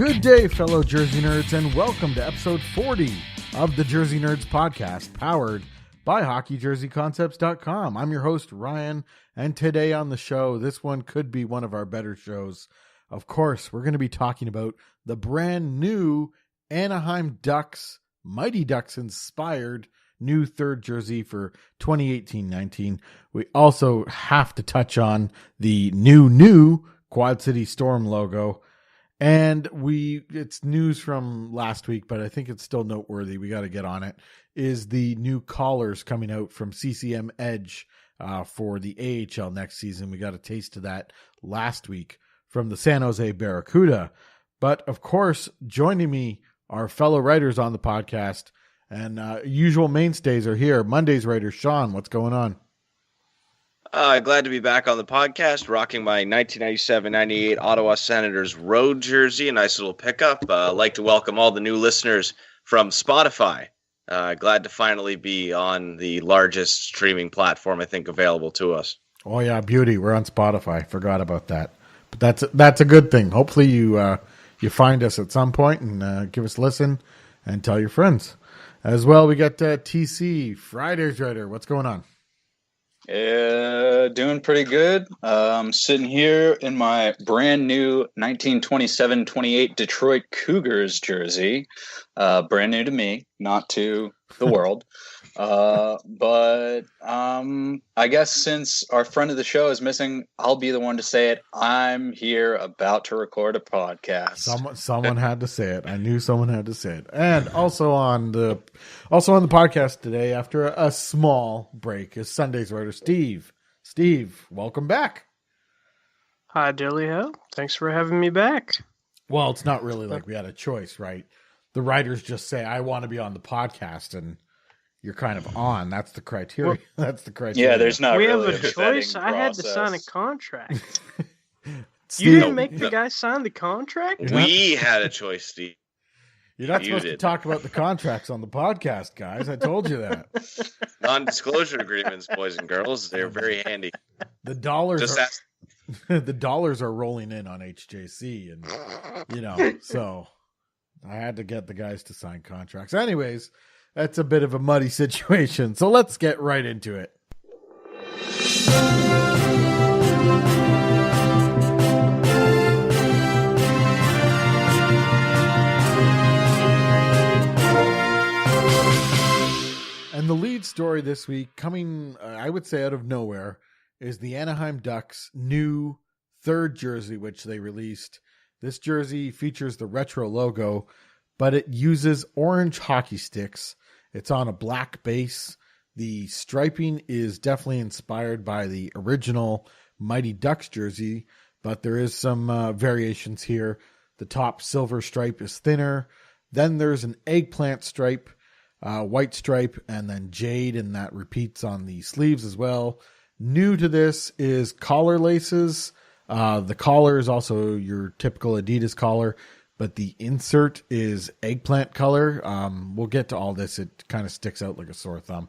Good day, fellow Jersey nerds, and welcome to episode 40 of the Jersey Nerds podcast, powered by HockeyJerseyConcepts.com. I'm your host, Ryan, and today on the show, this one could be one of our better shows. Of course, we're going to be talking about the brand new Anaheim Ducks, Mighty Ducks inspired new third jersey for 2018-19. We also have to touch on the new Quad City Storm logo. And it's news from last week, but I think it's still noteworthy. We got to get on it. Is the new collars coming out from CCM Edge for the AHL next season. We got a taste of that last week from the San Jose Barracuda. But of course, joining me are fellow writers on the podcast, and usual mainstays are here. Monday's writer, Shawn. What's going on? Glad to be back on the podcast, rocking my 1997-98 Ottawa Senators road jersey, a nice little pickup. I'd like to welcome all the new listeners from Spotify. Glad to finally be on the largest streaming platform, I think, available to us. Oh, yeah, beauty. We're on Spotify. Forgot about that. But that's a good thing. Hopefully you find us at some point and give us a listen and tell your friends. As well, we got TC, Friday's writer. What's going on? Doing pretty good. Sitting here in my brand new 1927-28 Detroit Cougars jersey. Brand new to me, not to the world. But I guess since our friend of the show is missing, I'll be the one to say it. I'm here about to record a podcast. Someone had to say it. I knew someone had to say it. And also on the podcast today, after a small break, is Sunday's writer Steve. Steve, welcome back. Hi, Dilly-ho. Thanks for having me back. Well, it's not really like we had a choice, right? The writers just say, I want to be on the podcast, and you're kind of on. That's the criteria. Well, that's the criteria. Yeah, there's not we really have a choice. I had to sign a contract. Steve, You didn't make the guy sign the contract? We had a choice, Steve. You're not supposed to talk about the contracts on the podcast, guys. I told you that. Non-disclosure agreements, boys and girls, they're very handy. The dollars the dollars are rolling in on HJC, and so I had to get the guys to sign contracts. Anyways, that's a bit of a muddy situation. So let's get right into it. And the lead story this week, coming, I would say, out of nowhere, is the Anaheim Ducks' new third jersey, which they released. This jersey features the retro logo, but it uses orange hockey sticks. It's on a black base. The striping is definitely inspired by the original Mighty Ducks jersey, but there is some variations here. The top silver stripe is thinner. Then there's an eggplant stripe, white stripe, and then jade, and that repeats on the sleeves as well. New to this is collar laces. The collar is also your typical Adidas collar, but the insert is eggplant color. We'll get to all this. It kind of sticks out like a sore thumb.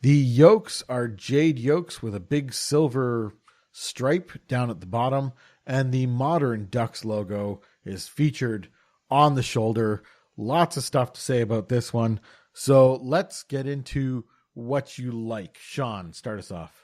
The yolks are jade yolks with a big silver stripe down at the bottom, and the modern Ducks logo is featured on the shoulder. Lots of stuff to say about this one. So let's get into what you like. Shawn, start us off.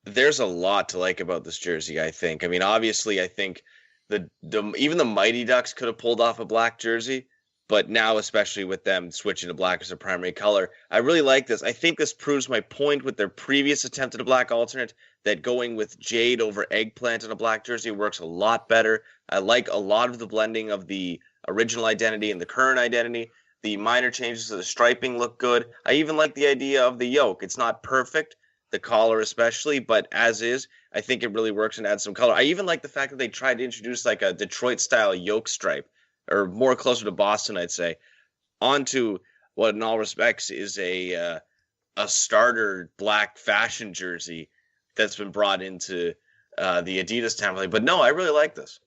There's a lot to like about this jersey, I think. I mean, obviously, I think even the Mighty Ducks could have pulled off a black jersey, but now, especially with them switching to black as a primary color, I really like this. I think this proves my point with their previous attempt at a black alternate, that going with jade over eggplant in a black jersey works a lot better. I like a lot of the blending of the original identity and the current identity. The minor changes to the striping look good. I even like the idea of the yoke. It's not perfect, the collar especially, but as is, I think it really works and adds some color. I even like the fact that they tried to introduce like a Detroit-style yoke stripe, or more closer to Boston, I'd say, onto what in all respects is a starter black fashion jersey that's been brought into the Adidas template. But no, I really like this.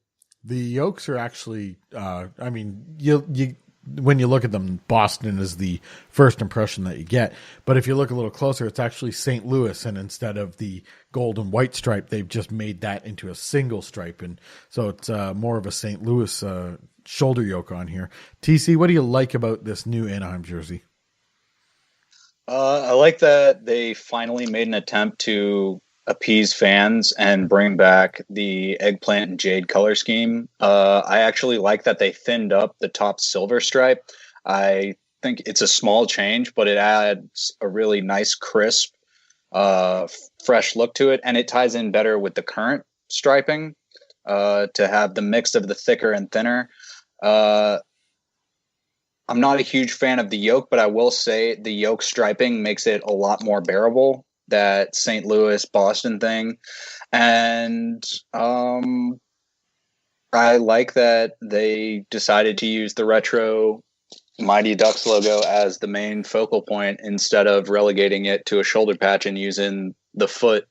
The yolks are actually, I mean, you when you look at them, Boston is the first impression that you get. But if you look a little closer, it's actually St. Louis, and instead of the gold and white stripe, they've just made that into a single stripe, and so it's more of a St. Louis shoulder yoke on here. TC, what do you like about this new Anaheim jersey? I like that they finally made an attempt to appease fans and bring back the eggplant and jade color scheme. I actually like that they thinned up the top silver stripe. I think it's a small change, but it adds a really nice, crisp, fresh look to it, and it ties in better with the current striping to have the mix of the thicker and thinner. I'm not a huge fan of the yoke, but I will say the yoke striping makes it a lot more bearable. That St. Louis Boston thing, and I like that they decided to use the retro Mighty Ducks logo as the main focal point instead of relegating it to a shoulder patch and using the foot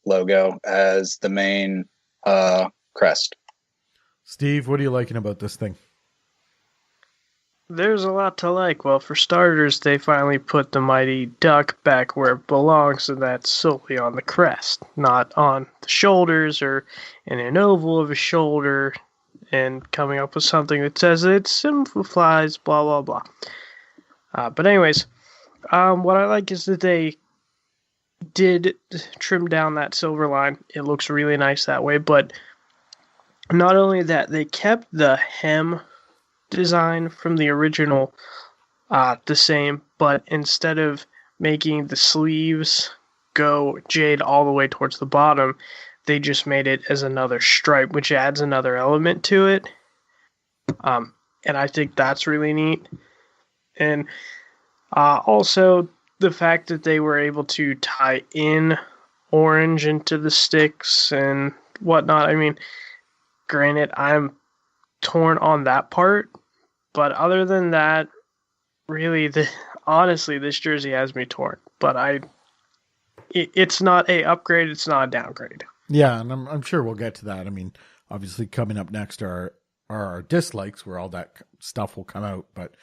logo as the main crest. Steve, what are you liking about this thing? There's a lot to like. Well, for starters, they finally put the Mighty Duck back where it belongs, and that's solely on the crest, not on the shoulders or in an oval of a shoulder, and coming up with something that says it simplifies, blah, blah, blah. But anyways, what I like is that they did trim down that silver line. It looks really nice that way, but not only that, they kept the hem design from the original the same, but instead of making the sleeves go jade all the way towards the bottom, they just made it as another stripe, which adds another element to it. And I think that's really neat. And also the fact that they were able to tie in orange into the sticks and whatnot. I mean, granted, I'm torn on that part, but other than that, really, honestly, this jersey has me torn. But it's not a upgrade, it's not a downgrade. Yeah, and I'm sure we'll get to that. I mean, obviously, coming up next are our dislikes, where all that stuff will come out. But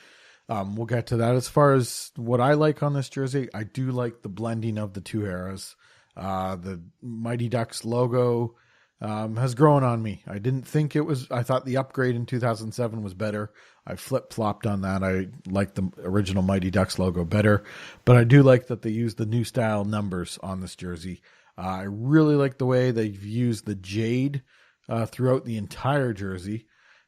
we'll get to that. As far as what I like on this jersey, I do like the blending of the two eras. The Mighty Ducks logo has grown on me. I didn't think it was. I thought the upgrade in 2007 was better. I flip-flopped on that. I like the original Mighty Ducks logo better, but I do like that they use the new style numbers on this jersey. I really like the way they've used the jade throughout the entire jersey,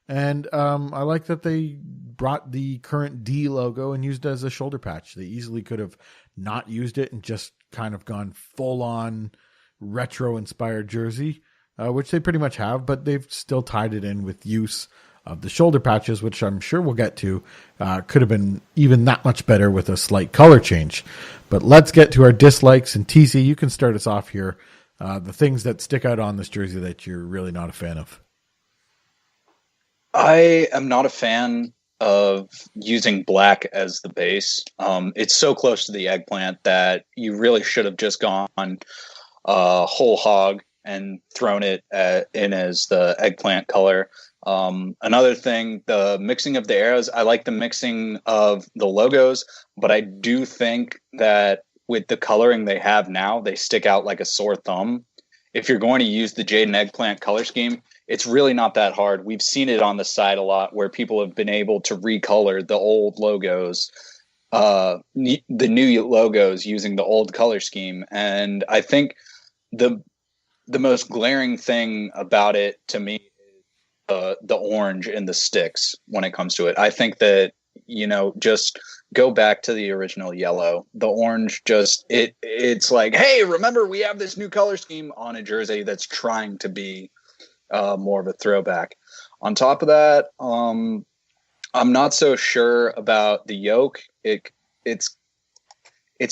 and I like that they brought the current D logo and used it as a shoulder patch. They easily could have not used it and just kind of gone full-on retro-inspired jersey, which they pretty much have, but they've still tied it in with use of the shoulder patches, which I'm sure we'll get to. Could have been even that much better with a slight color change. But let's get to our dislikes. And TC, you can start us off here. The things that stick out on this jersey that you're really not a fan of. I am not a fan of using black as the base. It's so close to the eggplant that you really should have just gone whole hog and thrown it in as the eggplant color. Another thing, the mixing of the arrows. I like the mixing of the logos, but I do think that with the coloring they have now, they stick out like a sore thumb. If you're going to use the jade and eggplant color scheme, it's really not that hard. We've seen it on the side a lot where people have been able to recolor the old logos, the new logos using the old color scheme. And I think the most glaring thing about it to me is the orange in the sticks when it comes to it. I think that, just go back to the original yellow. The orange it's like, hey, remember we have this new color scheme on a jersey that's trying to be more of a throwback. On top of that, I'm not so sure about the yoke. It's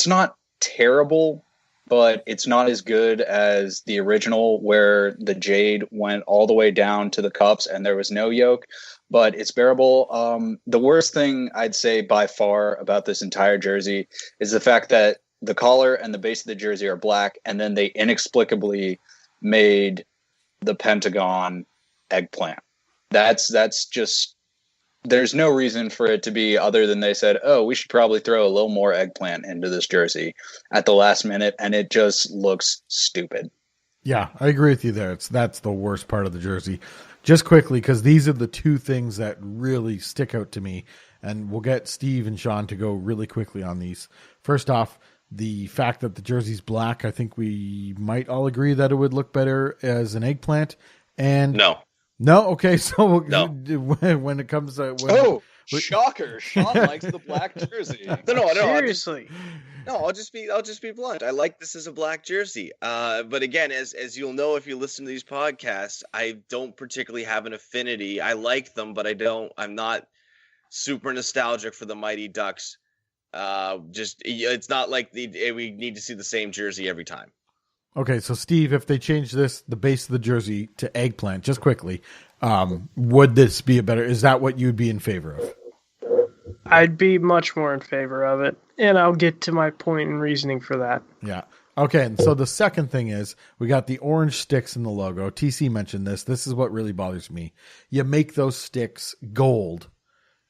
not terrible, but it's not as good as the original where the jade went all the way down to the cups and there was no yoke, but it's bearable. The worst thing I'd say by far about this entire jersey is the fact that the collar and the base of the jersey are black, and then they inexplicably made the Pentagon eggplant. That's just, there's no reason for it to be other than they said, oh, we should probably throw a little more eggplant into this jersey at the last minute, and it just looks stupid. Yeah, I agree with you there. That's the worst part of the jersey. just quickly, because these are the two things that really stick out to me, and we'll get Steve and Shawn to go really quickly on these. First off, the fact that the jersey's black, I think we might all agree that it would look better as an eggplant. And No. Okay, so No. when it comes to shocker! Shawn likes the black jersey. No. Seriously. I'll just be blunt. I like this as a black jersey. But again, as you'll know if you listen to these podcasts, I don't particularly have an affinity. I like them, but I'm not super nostalgic for the Mighty Ducks. It's not like we need to see the same jersey every time. Okay, so Steve, if they change the base of the jersey to eggplant, just quickly, would this be a better? Is that what you'd be in favor of? I'd be much more in favor of it, and I'll get to my point and reasoning for that. Yeah. Okay, and so the second thing is we got the orange sticks in the logo. TC mentioned this. This is what really bothers me. You make those sticks gold,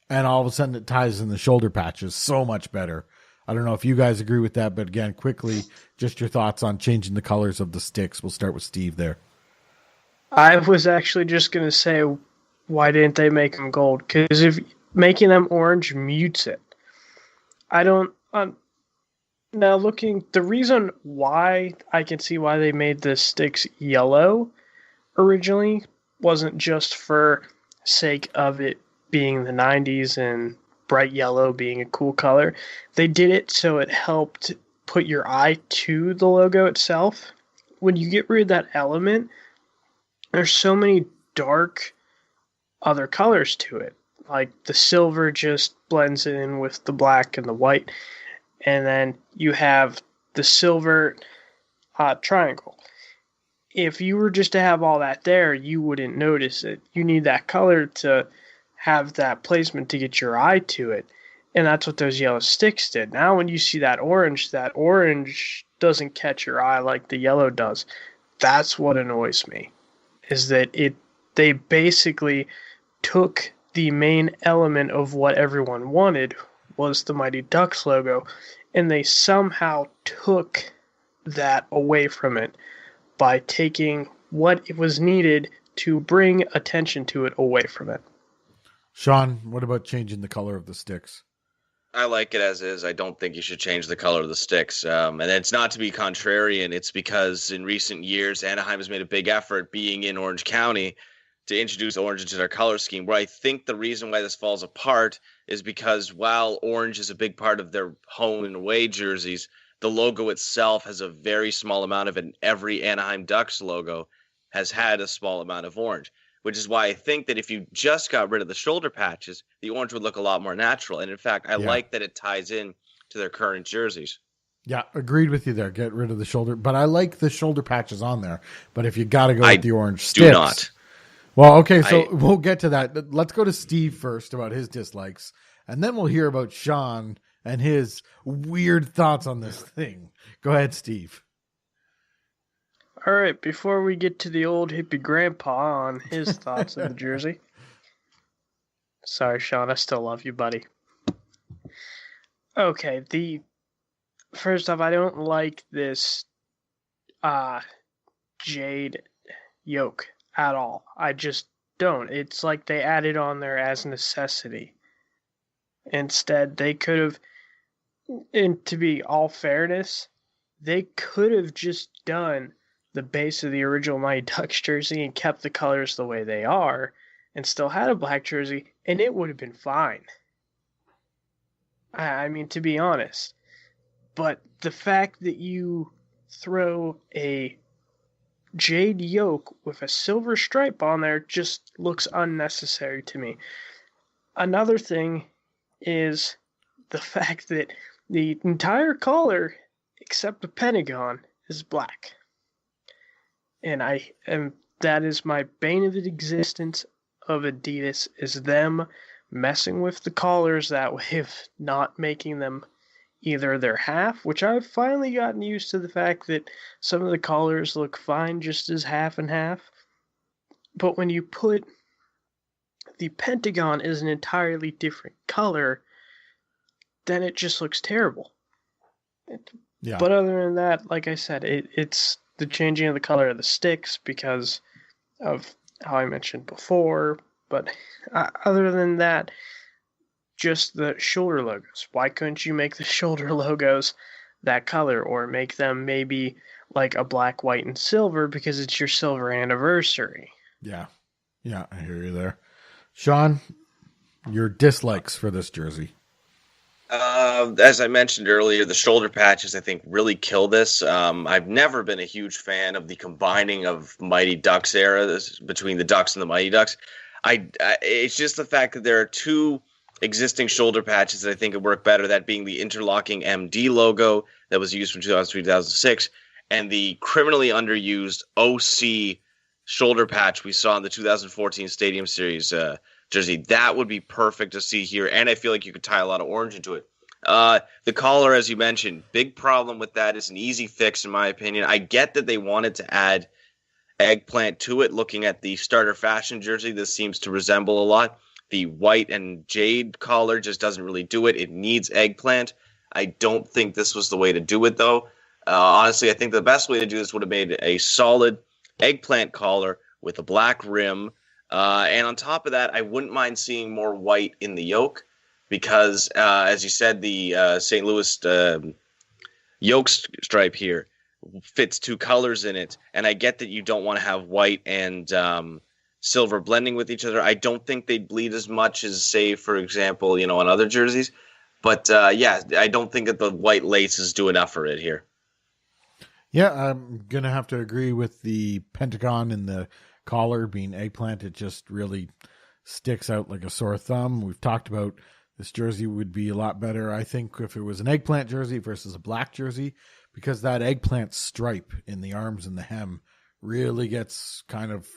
and all of a sudden it ties in the shoulder patches so much better. I don't know if you guys agree with that, but again, quickly, just your thoughts on changing the colors of the sticks. We'll start with Steve there. I was actually just going to say, why didn't they make them gold? Because if making them orange mutes it. I don't... now looking... The reason why I can see why they made the sticks yellow originally wasn't just for sake of it being the 90s and bright yellow being a cool color. They did it so it helped put your eye to the logo itself. When you get rid of that element, there's so many dark other colors to it. Like the silver just blends in with the black and the white. And then you have the silver triangle. If you were just to have all that there, you wouldn't notice it. You need that color to have that placement to get your eye to it. And that's what those yellow sticks did. Now when you see that orange doesn't catch your eye like the yellow does. That's what annoys me. Is that they basically took the main element of what everyone wanted was the Mighty Ducks logo, and they somehow took that away from it by taking what it was needed to bring attention to it away from it. Shawn, what about changing the color of the sticks? I like it as is. I don't think you should change the color of the sticks. And it's not to be contrarian. It's because in recent years, Anaheim has made a big effort, being in Orange County, to introduce orange into their color scheme. Where I think the reason why this falls apart is because while orange is a big part of their home and away jerseys, the logo itself has a very small amount of it. And every Anaheim Ducks logo has had a small amount of orange, which is why I think that if you just got rid of the shoulder patches, the orange would look a lot more natural. And in fact, I like that it ties in to their current jerseys. Yeah, agreed with you there. Get rid of the shoulder. But I like the shoulder patches on there. But if you got to go with the orange sticks. Do not. Well, okay, so we'll get to that. Let's go to Steve first about his dislikes. And then we'll hear about Shawn and his weird thoughts on this thing. Go ahead, Steve. All right, before we get to the old hippie grandpa on his thoughts of the jersey. Sorry, Shawn, I still love you, buddy. Okay, first off, I don't like this jade yoke at all. I just don't. It's like they added on there as necessity. Instead, they could have, and to be all fairness, they could have just done the base of the original Mighty Ducks jersey and kept the colors the way they are and still had a black jersey, and it would have been fine. I mean, to be honest. But the fact that you throw a jade yoke with a silver stripe on there just looks unnecessary to me. Another thing is the fact that the entire collar, except the pentagon, is black. And that is my bane of existence of Adidas, is them messing with the collars that way of not making them either their half, which I've finally gotten used to the fact that some of the collars look fine just as half and half. But when you put the pentagon as an entirely different color, then it just looks terrible. Yeah. But other than that, like I said, it's the changing of the color of the sticks because of how I mentioned before. But other than that, just the shoulder logos. Why couldn't you make the shoulder logos that color, or make them maybe like a black, white, and silver because it's your silver anniversary? Yeah. Yeah, I hear you there. Shawn, your dislikes for this jersey. As I mentioned earlier, the shoulder patches I think really kill this. I've never been a huge fan of the combining of Mighty Ducks era between the Ducks and the Mighty Ducks. It's just the fact that there are two existing shoulder patches that I think would work better. That being the interlocking MD logo that was used from 2003 2006, and the criminally underused OC shoulder patch we saw in the 2014 Stadium Series jersey. That would be perfect to see here, and I feel like you could tie a lot of orange into it. The collar, as you mentioned, big problem with that. Is an easy fix, in my opinion. I get that they wanted to add eggplant to it. Looking at the starter fashion jersey, this seems to resemble a lot. The white and jade collar just doesn't really do it. It needs eggplant. I don't think this was the way to do it, though. Honestly, I think the best way to do this would have made a solid eggplant collar with a black rim. And on top of that, I wouldn't mind seeing more white in the yoke because, as you said, the St. Louis yoke stripe here fits two colors in it. And I get that you don't want to have white and silver blending with each other. I don't think they'd bleed as much as, say, for example, on other jerseys. But, yeah, I don't think that the white laces do enough for it here. Yeah, I'm going to have to agree with the pentagon and the collar being eggplant. It just really sticks out like a sore thumb. We've talked about this jersey would be a lot better, I think, if it was an eggplant jersey versus a black jersey, because that eggplant stripe in the arms and the hem really gets kind of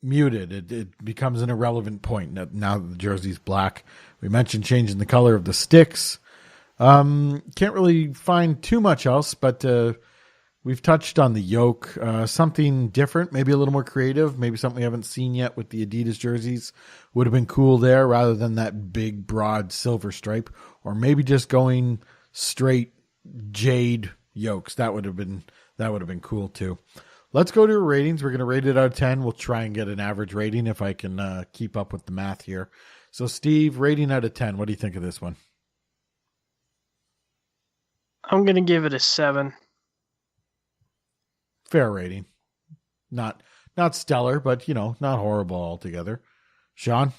muted. It becomes an irrelevant point now that the jersey's black. We mentioned changing the color of the sticks. Can't really find too much else, but we've touched on the yoke. Something different, maybe a little more creative, maybe something we haven't seen yet with the Adidas jerseys would have been cool there, rather than that big, broad silver stripe, or maybe just going straight jade yokes. That would have been cool too. Let's go to our ratings. We're going to rate it out of 10. We'll try and get an average rating if I can keep up with the math here. So, Steve, rating out of 10. What do you think of this one? I'm going to give it a 7. Fair rating. Not stellar, but, not horrible altogether. Shawn?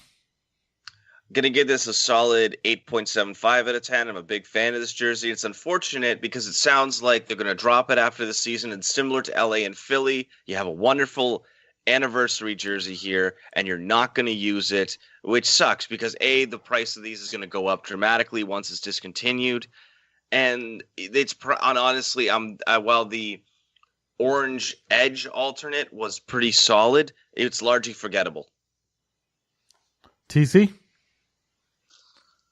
Going to give this a solid 8.75 out of 10. I'm a big fan of this jersey. It's unfortunate because it sounds like they're going to drop it after the season. And similar to LA and Philly, you have a wonderful anniversary jersey here, and you're not going to use it, which sucks because, A, the price of these is going to go up dramatically once it's discontinued. And honestly, while the Orange Edge alternate was pretty solid, it's largely forgettable. TC?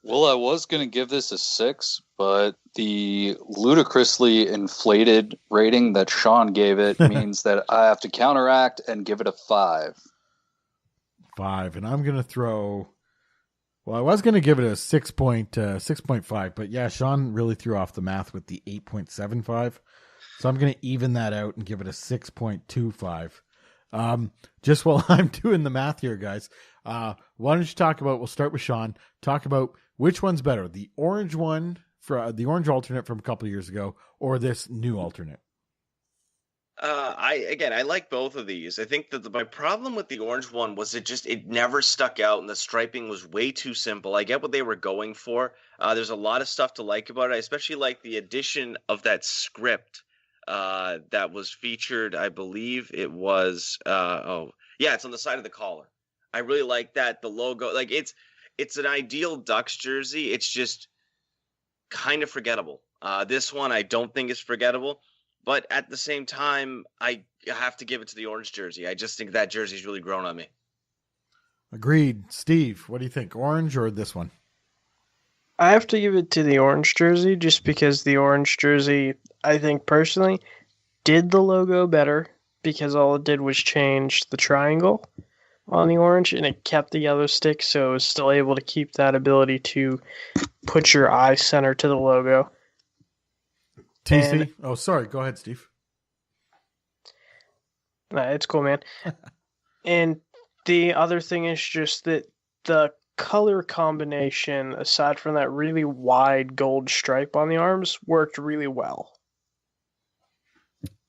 Well, I was going to give this a 6, but the ludicrously inflated rating that Shawn gave it means that I have to counteract and give it a 5. 5, and I'm going to throw... Well, I was going to give it a 6.5, but yeah, Shawn really threw off the math with the 8.75. So I'm going to even that out and give it a 6.25. Just while I'm doing the math here, guys, why don't you talk about, we'll start with Shawn, talk about which one's better, the orange one, for the orange alternate from a couple of years ago, or this new alternate? I like both of these. I think that my problem with the orange one was it never stuck out, and the striping was way too simple. I get what they were going for. There's a lot of stuff to like about it. I especially like the addition of that script that was featured. I believe it was. It's on the side of the collar. I really like that. The logo, like it's an ideal Ducks jersey. It's just kind of forgettable. This one I don't think is forgettable. But at the same time, I have to give it to the orange jersey. I just think that jersey's really grown on me. Agreed. Steve, what do you think? Orange or this one? I have to give it to the orange jersey just because the orange jersey, I think personally, did the logo better because all it did was change the triangle on the orange and it kept the yellow stick, so it was still able to keep that ability to put your eye center to the logo. TC? Sorry. Go ahead, Steve. It's cool, man. And the other thing is just that the color combination, aside from that really wide gold stripe on the arms, worked really well.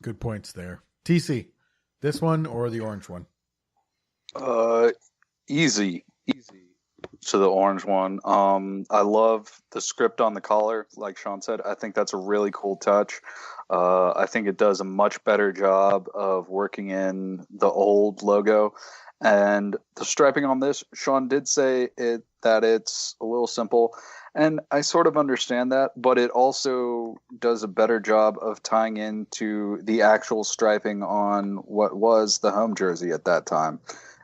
Good points there. TC, this one or the orange one? Easy to the orange one. I love the script on the collar, like Shawn said. I think that's a really cool touch. I think it does a much better job of working in the old logo. And the striping on this, Shawn did say that it's a little simple. And I sort of understand that, but it also does a better job of tying into the actual striping on what was the home jersey at that time.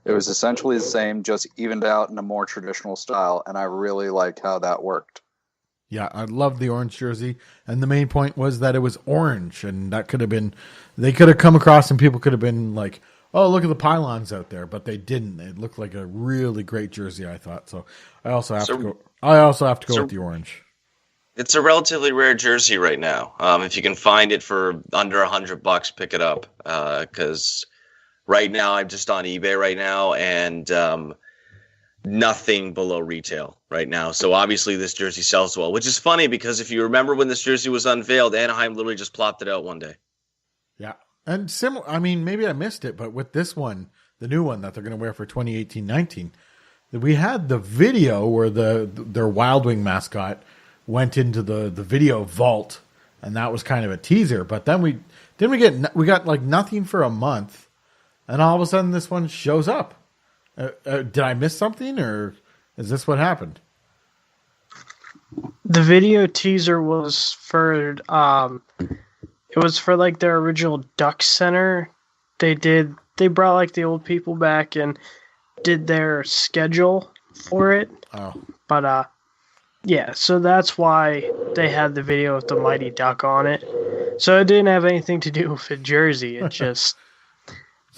It was essentially the same, just evened out in a more traditional style, and I really liked how that worked. Yeah, I love the orange jersey, and the main point was that it was orange, and that could have been, they could have come across and people could have been like, oh, look at the pylons out there, but they didn't. It looked like a really great jersey, I thought. So I also have to go with the orange. It's a relatively rare jersey right now. If you can find it for under $100, pick it up. Because right now I'm just on eBay right now, and nothing below retail right now. So obviously this jersey sells well, which is funny because if you remember when this jersey was unveiled, Anaheim literally just plopped it out one day. Yeah. And similar, I mean, maybe I missed it, but with this one, the new one that they're going to wear for 2018-19, we had the video where their Wild Wing mascot went into the video vault, and that was kind of a teaser. But then we got like nothing for a month, and all of a sudden this one shows up. Did I miss something, or is this what happened? The video teaser was for it was for like their original Duck Center. They brought like the old people back and did their schedule for it. Oh. But yeah, so that's why they had the video with the Mighty Duck on it. So it didn't have anything to do with a jersey. It just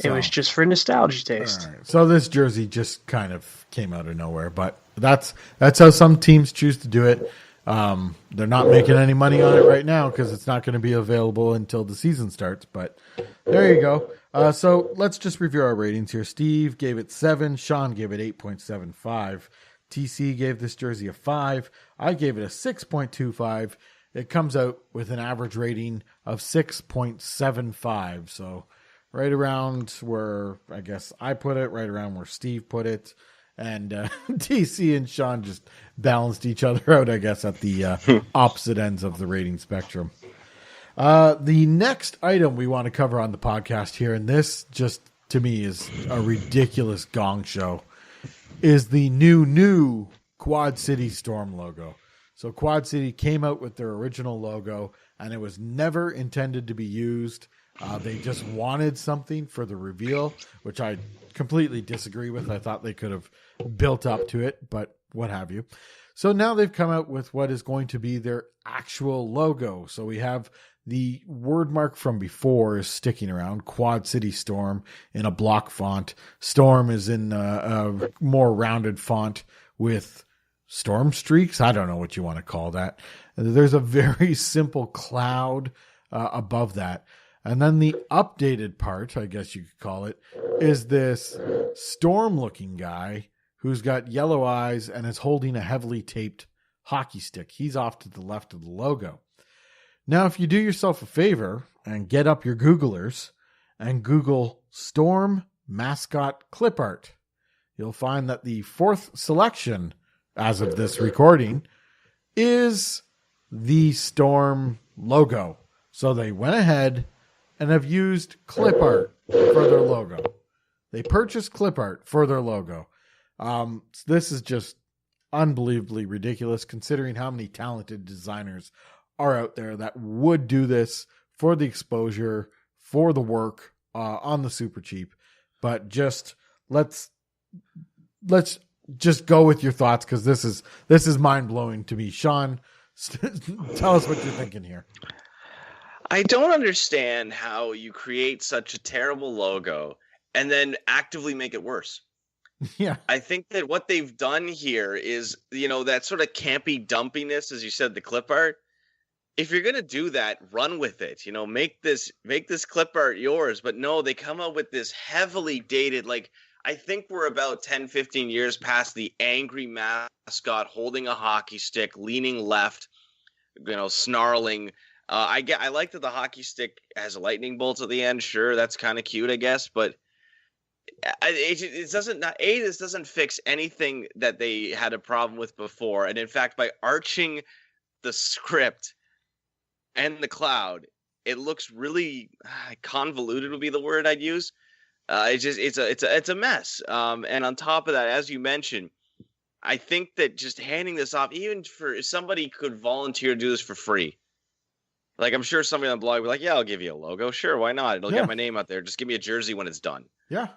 it was just for nostalgia taste. Right. So this jersey just kind of came out of nowhere, but that's how some teams choose to do it. They're not making any money on it right now because it's not going to be available until the season starts. But there you go. So let's just review our ratings here. Steve gave it 7. Shawn gave it 8.75. TC gave this jersey a 5. I gave it a 6.25. It comes out with an average rating of 6.75. So right around where I guess I put it, right around where Steve put it. And TC and Shawn just balanced each other out, I guess, at the opposite ends of the rating spectrum. The next item we want to cover on the podcast here, and this just to me is a ridiculous gong show, is the new Quad City Storm logo. So Quad City came out with their original logo, and it was never intended to be used. They just wanted something for the reveal, which I completely disagree with. I thought they could have built up to it, but what have you. So now they've come out with what is going to be their actual logo. So we have the word mark from before is sticking around, Quad City Storm in a block font. Storm is in a more rounded font with storm streaks. I don't know what you want to call that. There's a very simple cloud above that. And then the updated part, I guess you could call it, is this storm-looking guy who's got yellow eyes and is holding a heavily taped hockey stick. He's off to the left of the logo. Now, if you do yourself a favor and get up your Googlers and Google Storm Mascot Clip Art, you'll find that the fourth selection, as of this recording, is the Storm logo. So they went ahead and have used clip art for their logo. They purchased clip art for their logo. This is just unbelievably ridiculous considering how many talented designers are out there that would do this for the exposure, for the work on the super cheap. But just let's just go with your thoughts because this is mind blowing to me. Shawn, tell us what you're thinking here. I don't understand how you create such a terrible logo and then actively make it worse. Yeah. I think that what they've done here is, that sort of campy dumpiness, as you said, the clip art. If you're going to do that, run with it. Make this clip art yours. But no, they come up with this heavily dated, like I think we're about 10, 15 years past the angry mascot holding a hockey stick, leaning left, snarling. I like that the hockey stick has lightning bolts at the end. Sure, that's kind of cute, I guess, but this doesn't fix anything that they had a problem with before. And in fact, by arching the script and the cloud, it looks really convoluted would be the word I'd use. It's a mess. And on top of that, as you mentioned, I think that just handing this off, even for somebody could volunteer to do this for free. Like, I'm sure somebody on the blog would be like, yeah, I'll give you a logo. Sure, why not? It'll get my name out there. Just give me a jersey when it's done. Yeah.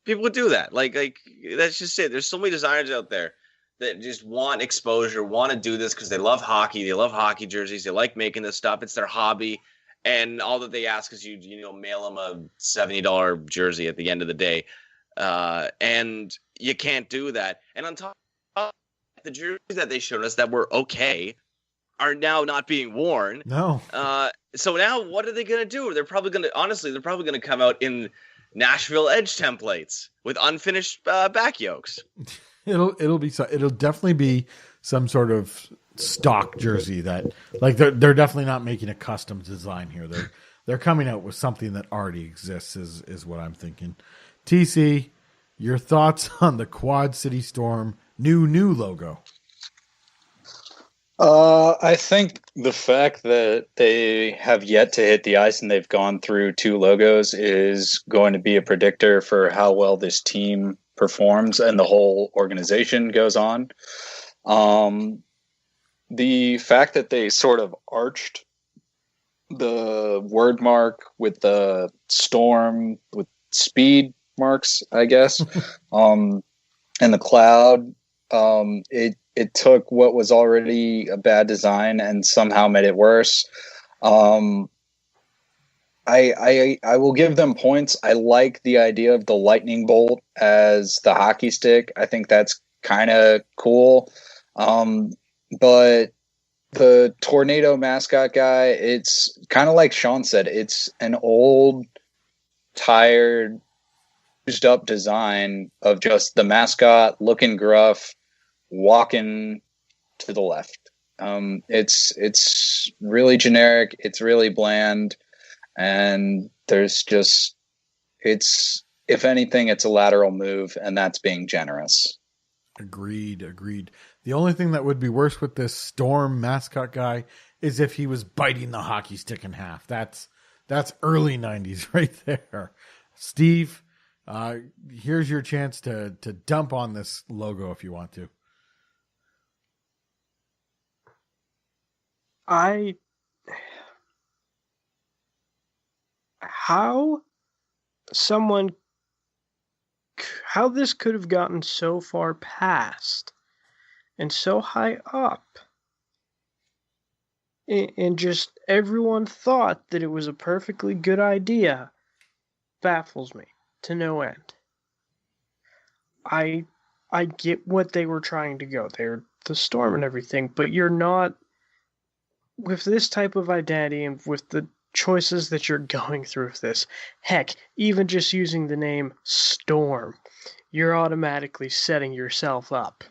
People would do that. Like that's just it. There's so many designers out there that just want exposure, want to do this because they love hockey. They love hockey jerseys. They like making this stuff. It's their hobby. And all that they ask is you mail them a $70 jersey at the end of the day. And you can't do that. And on top of the jerseys that they showed us that were okay are now not being worn. No. So now what are they going to do? They're probably going to come out in Nashville Edge templates with unfinished back yokes. It'll definitely be some sort of stock jersey that, like, they're definitely not making a custom design here. They're coming out with something that already exists is what I'm thinking. TC, your thoughts on the Quad City Storm new logo? I think the fact that they have yet to hit the ice and they've gone through 2 logos is going to be a predictor for how well this team performs and the whole organization goes on. The fact that they sort of arched the word mark with the storm with speed marks, I guess, and the cloud, it took what was already a bad design and somehow made it worse. I will give them points. I like the idea of the lightning bolt as the hockey stick. I think that's kind of cool. But the tornado mascot guy, it's kind of like Shawn said, it's an old, tired, used up design of just the mascot looking gruff, walking to the left. It's really generic. It's really bland. And there's just, if anything, it's a lateral move, and that's being generous. Agreed. The only thing that would be worse with this Storm mascot guy is if he was biting the hockey stick in half. That's early 90s right there. Steve, here's your chance to dump on this logo if you want to. How this could have gotten so far past and so high up, and just everyone thought that it was a perfectly good idea, baffles me to no end. I get what they were trying to go. They're the Storm and everything, but you're not, with this type of identity and with the choices that you're going through with this, heck, even just using the name Storm, you're automatically setting yourself up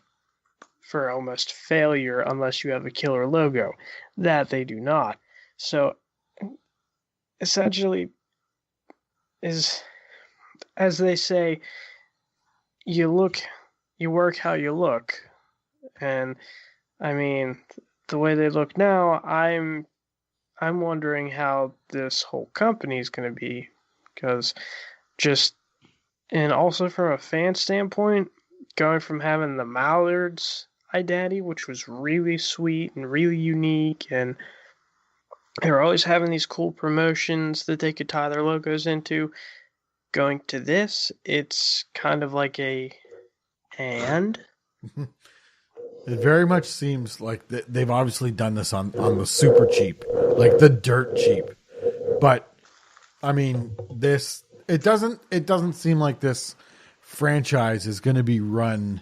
for almost failure unless you have a killer logo. That they do not. So, essentially, as they say, you work how you look. And, I mean, the way they look now, I'm wondering how this whole company is going to be, because and also from a fan standpoint, going from having the Mallards identity, which was really sweet and really unique, and they were always having these cool promotions that they could tie their logos into, going to this, it's kind of like and it very much seems like they've obviously done this on the super cheap, like the dirt cheap. But I mean, it doesn't seem like this franchise is going to be run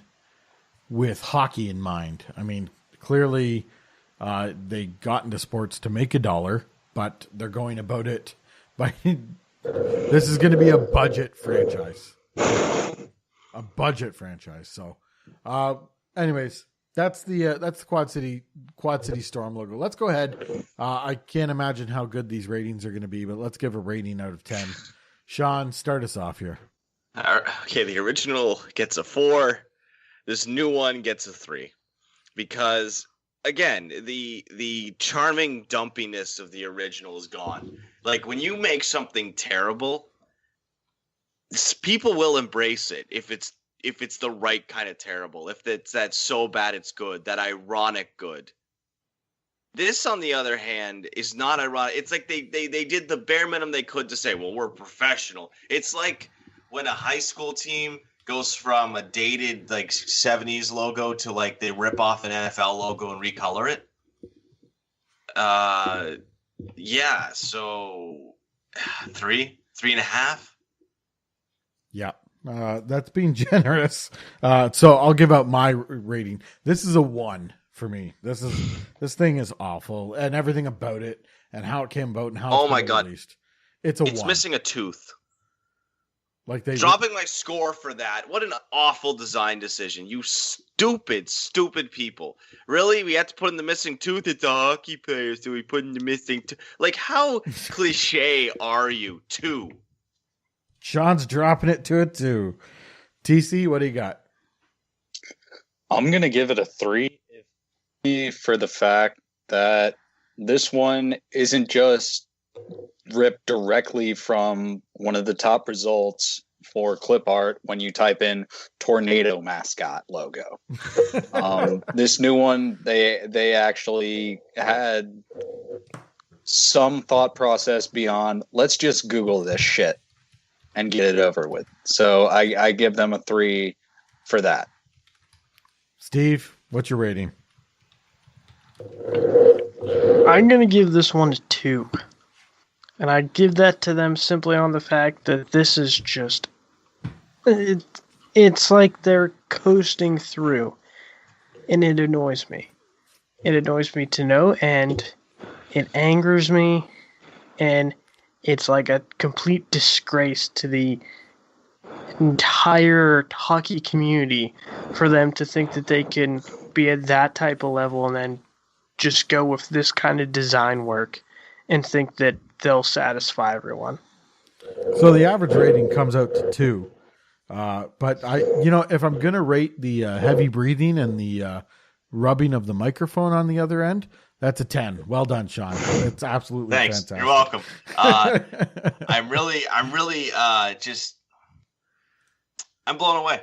with hockey in mind. I mean, clearly they got into sports to make $1, but they're going about it by this is going to be a budget franchise. a budget franchise. So, anyways, that's the Quad City Storm logo. Let's go ahead. I can't imagine how good these ratings are going to be, but let's give a rating out of 10. Shawn, start us off here. Okay, the original gets a 4. This new one gets a 3 because, again, the charming dumpiness of the original is gone. Like, when you make something terrible, people will embrace it if it's the right kind of terrible. If it's that so bad it's good, that ironic good. This, on the other hand, is not ironic. It's like they did the bare minimum they could to say, well, we're professional. It's like when a high school team goes from a dated like 70s logo to like they rip off an NFL logo and recolor it. Yeah, so 3.5. Yeah, that's being generous. So I'll give out my rating. This is a 1 for me. This thing is awful, and everything about it, and how it came about, and how it's been released. It's 1. Missing a tooth. Like they dropping my score for that. What an awful design decision. You stupid people. Really? We had to put in the missing tooth? It's the hockey players. Do we put in the missing tooth? Like, how cliche are you, too? Shawn's dropping it to a 2. TC, what do you got? I'm going to give it a 3 for the fact that this one isn't just ripped directly from one of the top results for clip art when you type in tornado mascot logo. This new one, they actually had some thought process beyond, let's just Google this shit and get it over with. So I give them a 3 for that. Steve, what's your rating? I'm going to give this one a 2. And I give that to them simply on the fact that this is just... It's like they're coasting through. And it annoys me. It annoys me to know, and it angers me. And it's like a complete disgrace to the entire hockey community for them to think that they can be at that type of level and then just go with this kind of design work and think that they'll satisfy everyone. So the average rating comes out to 2. But if I'm going to rate the heavy breathing and the rubbing of the microphone on the other end, that's a 10. Well done, Shawn. It's absolutely Thanks. fantastic. You're welcome. I'm really I'm blown away.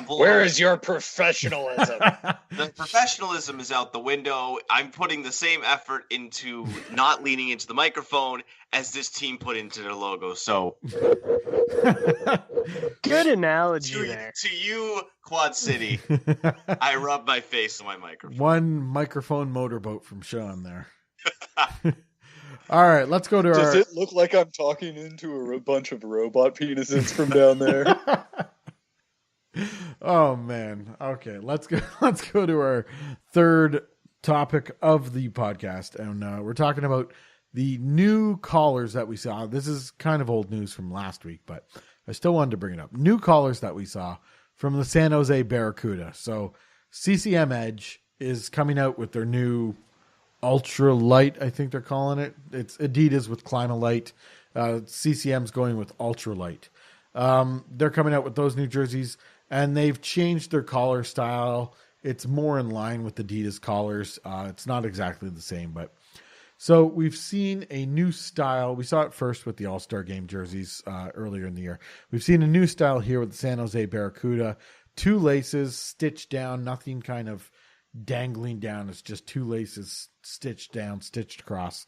Where is your professionalism? The professionalism is out the window. I'm putting the same effort into not leaning into the microphone as this team put into their logo. So, good analogy there. To you, Quad City, I rub my face on my microphone. One microphone motorboat from Shawn there. All right, let's go to Does it look like I'm talking into a bunch of robot penises from down there? Oh man. Okay, let's go to our third topic of the podcast, and we're talking about the new collars that we saw. This is kind of old news from last week, but I still wanted to bring it up. New collars that we saw from the San Jose Barracuda. So CCM Edge is coming out with their new Ultra Light, I think they're calling it. It's Adidas with Climalite. CCM's going with Ultra Light. They're coming out with those new jerseys, and they've changed their collar style. It's more in line with Adidas collars. It's not exactly the same, but so we've seen a new style. We saw it first with the All-Star Game jerseys earlier in the year. We've seen a new style here with the San Jose Barracuda. 2 laces stitched down, nothing kind of dangling down. It's just 2 laces stitched down, stitched across.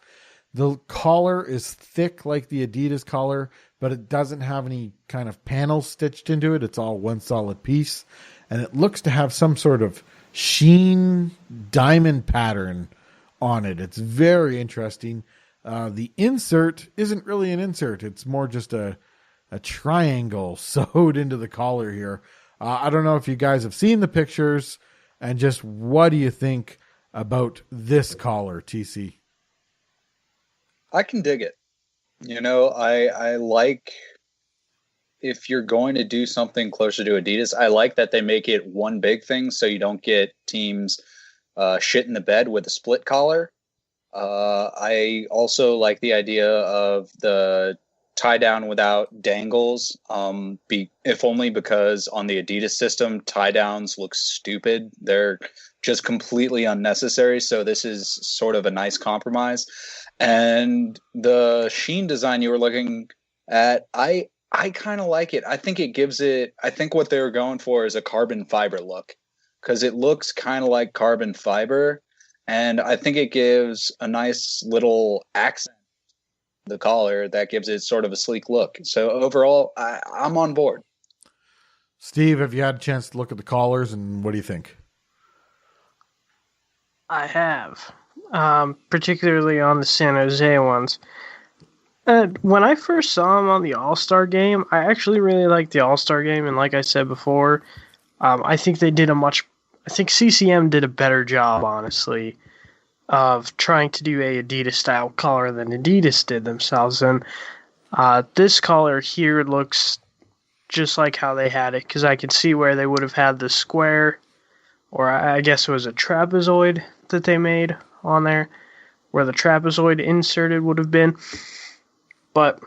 The collar is thick like the Adidas collar, but it doesn't have any kind of panels stitched into it. It's all one solid piece, and it looks to have some sort of sheen diamond pattern on it. It's very interesting. The insert isn't really an insert. It's more just a triangle sewed into the collar here. I don't know if you guys have seen the pictures, and just what do you think about this collar, TC? I can dig it. I like if you're going to do something closer to Adidas, I like that they make it one big thing so you don't get teams shit in the bed with a split collar. I also like the idea of the tie down without dangles. If only because on the Adidas system, tie downs look stupid. They're just completely unnecessary. So this is sort of a nice compromise. And the sheen design you were looking at, I kind of like it. I think it gives it. I think what they're going for is a carbon fiber look, because it looks kind of like carbon fiber. And I think it gives a nice little accent to the collar that gives it sort of a sleek look. So overall, I'm on board. Steve, have you had a chance to look at the collars, and what do you think? I have, particularly on the San Jose ones. When I first saw them on the All-Star game, I actually really liked the All-Star game, and like I said before, I think they did I think CCM did a better job, honestly, of trying to do a Adidas-style collar than Adidas did themselves. And this collar here looks just like how they had it, because I can see where they would have had the square, or I guess it was a trapezoid that they made on there, where the trapezoid inserted would have been. But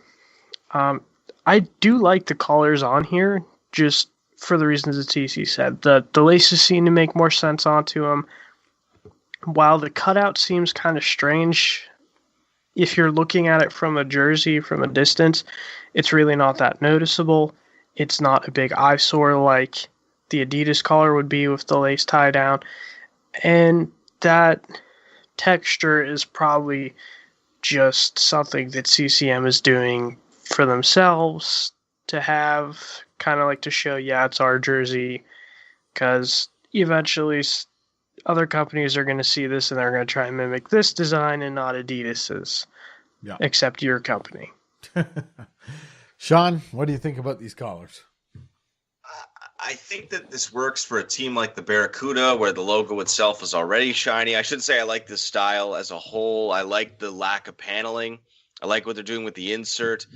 I do like the collars on here, just for the reasons that TC said. The laces seem to make more sense onto them. While the cutout seems kind of strange, if you're looking at it from a jersey from a distance, it's really not that noticeable. It's not a big eyesore like the Adidas collar would be with the lace tie down. And that texture is probably just something that CCM is doing for themselves to have, kind of like to show, yeah, it's our jersey, because eventually other companies are going to see this and they're going to try and mimic this design and not Adidas's, except your company. Shawn, what do you think about these collars? I think that this works for a team like the Barracuda, where the logo itself is already shiny. I should say I like this style as a whole. I like the lack of paneling. I like what they're doing with the insert.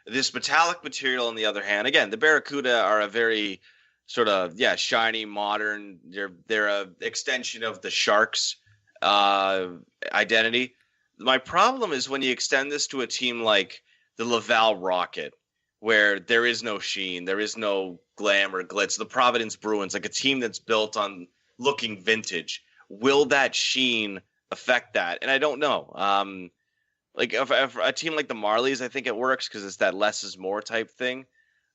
This metallic material, on the other hand, again, the Barracuda are a very sort of, shiny, modern. They're a extension of the Sharks identity. My problem is when you extend this to a team like the Laval Rocket, where there is no sheen, there is no glam or glitz. The Providence Bruins, like a team that's built on looking vintage. Will that sheen affect that? And I don't know. Like if a team like the Marlies, I think it works because it's that less is more type thing.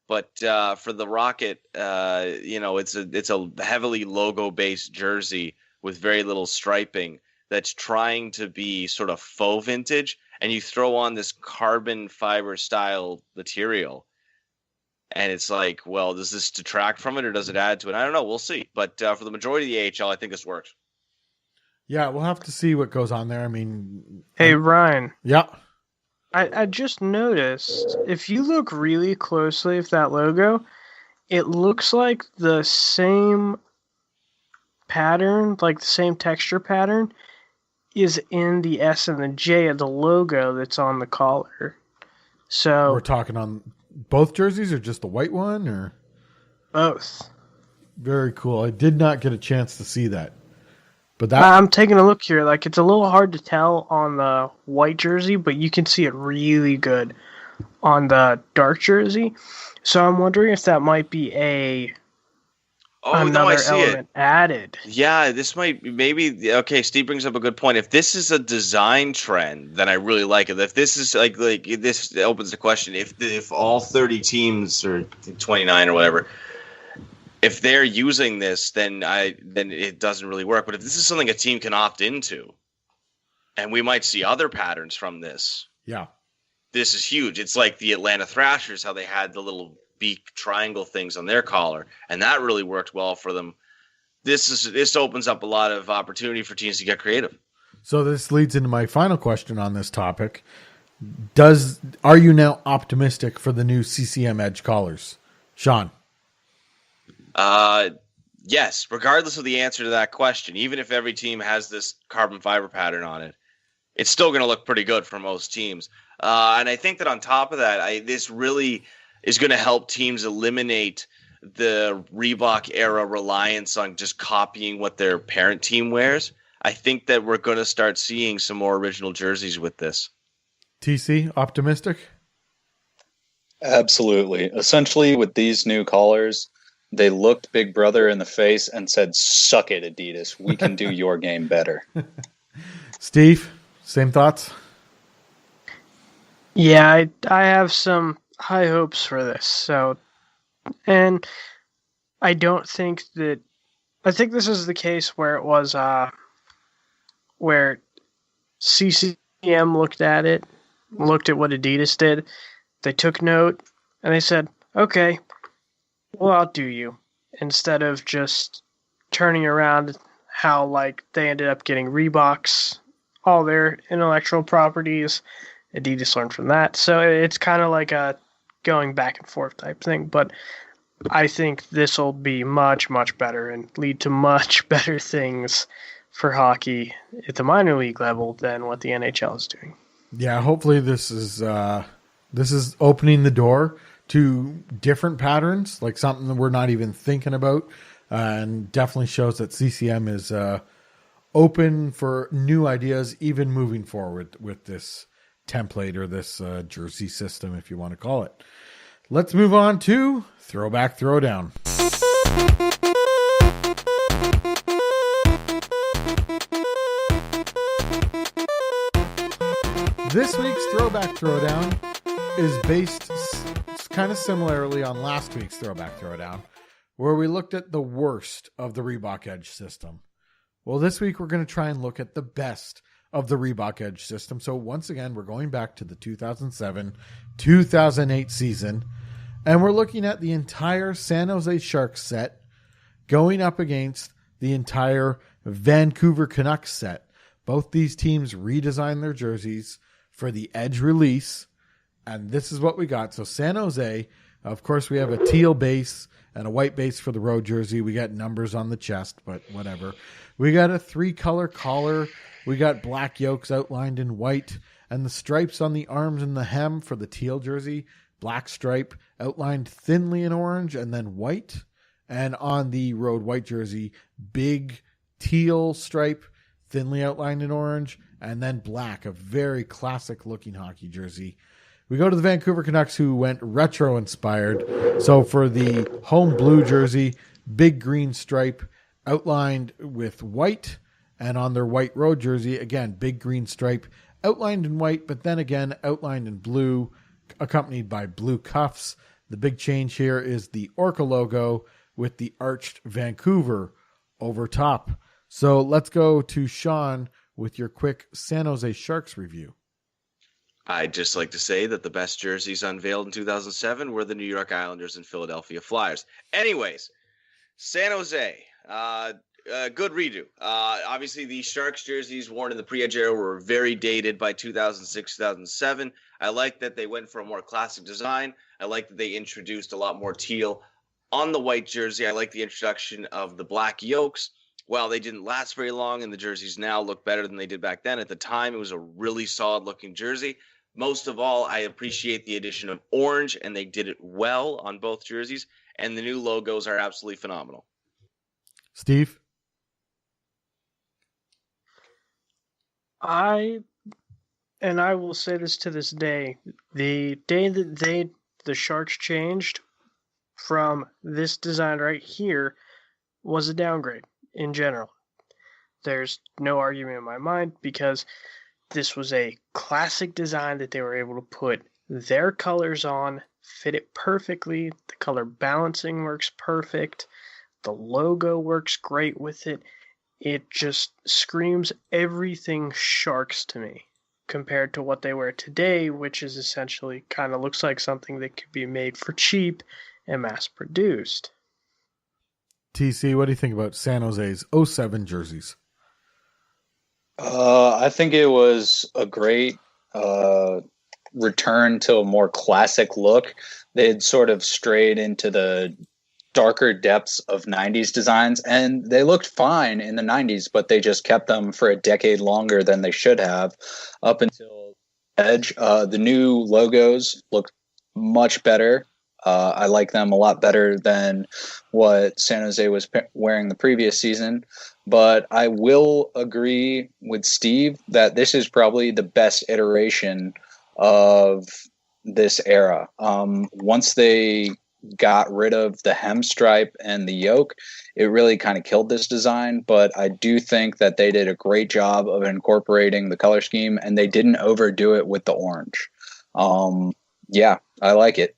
But for the Rocket, it's a heavily logo-based jersey with very little striping that's trying to be sort of faux vintage, and you throw on this carbon fiber style material, and it's like, well, does this detract from it or does it add to it? I don't know. We'll see. But for the majority of the AHL, I think this works. Yeah, we'll have to see what goes on there. I mean... Hey, Ryan. Yeah? I just noticed, if you look really closely at that logo, it looks like the same pattern, like the same texture pattern, is in the S and the J of the logo that's on the collar. So we're talking on both jerseys or just the white one, or both? Very cool. I did not get a chance to see that. But I'm taking a look here. Like, it's a little hard to tell on the white jersey, but you can see it really good on the dark jersey. So I'm wondering if that might be another element added. Yeah, this might maybe. Okay, Steve brings up a good point. If this is a design trend, then I really like it. If this is like this opens the question: if all 30 teams or 29 or whatever, if they're using this, then it doesn't really work. But if this is something a team can opt into, and we might see other patterns from this, this is huge. It's like the Atlanta Thrashers, how they had the little beak triangle things on their collar, and that really worked well for them. This opens up a lot of opportunity for teams to get creative. So this leads into my final question on this topic. Are you now optimistic for the new CCM Edge collars, Shawn? Yes, regardless of the answer to that question, even if every team has this carbon fiber pattern on it, it's still going to look pretty good for most teams. And I think that on top of that, this really is going to help teams eliminate the Reebok era reliance on just copying what their parent team wears. I think that we're going to start seeing some more original jerseys with this. TC, optimistic? Absolutely. Essentially, with these new collars, they looked Big Brother in the face and said, "Suck it, Adidas. We can do your game better." Steve, same thoughts? Yeah, I have some high hopes for this. So, and I don't think that. I think this is the case where it was where CCM looked at it, looked at what Adidas did. They took note and they said, "Okay, we'll outdo you," instead of just turning around how like they ended up getting Reeboks, all their intellectual properties. Adidas learned from that. So it's kind of like a going back and forth type thing. But I think this will be much, much better and lead to much better things for hockey at the minor league level than what the NHL is doing. Yeah, hopefully this is opening the door to different patterns, like something that we're not even thinking about, and definitely shows that CCM is open for new ideas, even moving forward with this template or this jersey system, if you want to call it. Let's move on to Throwback Throwdown. This week's Throwback Throwdown is based kind of similarly on last week's Throwback Throwdown, where we looked at the worst of the Reebok Edge system. Well, this week we're going to try and look at the best of the Reebok Edge system. So once again, we're going back to the 2007-2008 season, and we're looking at the entire San Jose Sharks set going up against the entire Vancouver Canucks set. Both these teams redesigned their jerseys for the Edge release, and this is what we got. So San Jose, of course, we have a teal base and a white base for the road jersey. We got numbers on the chest, but whatever. We got a 3-color collar. We got black yolks outlined in white, and the stripes on the arms and the hem for the teal jersey. Black stripe outlined thinly in orange and then white. And on the road white jersey, big teal stripe, thinly outlined in orange, and then black, a very classic looking hockey jersey. We go to the Vancouver Canucks, who went retro inspired. So for the home blue jersey, big green stripe outlined with white, and on their white road jersey, again, big green stripe outlined in white, but then again outlined in blue, accompanied by blue cuffs. The big change here is the Orca logo with the arched Vancouver over top. So let's go to Shawn with your quick San Jose Sharks review. I'd just like to say that the best jerseys unveiled in 2007 were the New York Islanders and Philadelphia Flyers. Anyways, San Jose, good redo. Obviously, the Sharks jerseys worn in the pre-Edge era were very dated by 2006, 2007. I like that they went for a more classic design. I like that they introduced a lot more teal on the white jersey. I like the introduction of the black yolks. While they didn't last very long and the jerseys now look better than they did back then, at the time, it was a really solid-looking jersey. Most of all, I appreciate the addition of orange, and they did it well on both jerseys, and the new logos are absolutely phenomenal. Steve? I will say this to this day, the day that the Sharks changed from this design right here was a downgrade in general. There's no argument in my mind, because this was a classic design that they were able to put their colors on, fit it perfectly. The color balancing works perfect. The logo works great with it. It just screams everything Sharks to me, compared to what they wear today, which is essentially kind of looks like something that could be made for cheap and mass produced. TC, what do you think about San Jose's 07 jerseys? I think it was a great return to a more classic look. They had sort of strayed into the darker depths of 90s designs, and they looked fine in the 90s, but they just kept them for a decade longer than they should have up until Edge. The new logos look much better. I like them a lot better than what San Jose was wearing the previous season. But I will agree with Steve that this is probably the best iteration of this era. Once they got rid of the hem stripe and the yoke, it really kind of killed this design. But I do think that they did a great job of incorporating the color scheme, and they didn't overdo it with the orange. Yeah, I like it.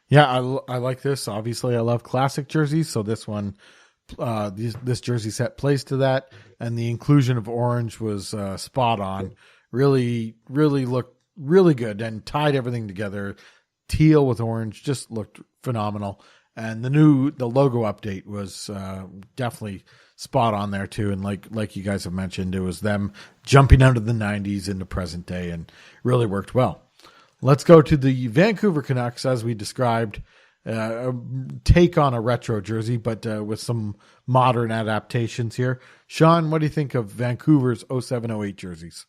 Yeah, I like this. Obviously, I love classic jerseys, so this one, this jersey set plays to that, and the inclusion of orange was spot on. Really looked really good and tied everything together. Teal with orange just looked phenomenal, and the logo update was definitely spot on there too. And like you guys have mentioned, it was them jumping out of the '90s into present day, and really worked well. Let's go to the Vancouver Canucks, as we described, a take on a retro jersey, but with some modern adaptations here. Shawn, what do you think of Vancouver's 07-08 jerseys?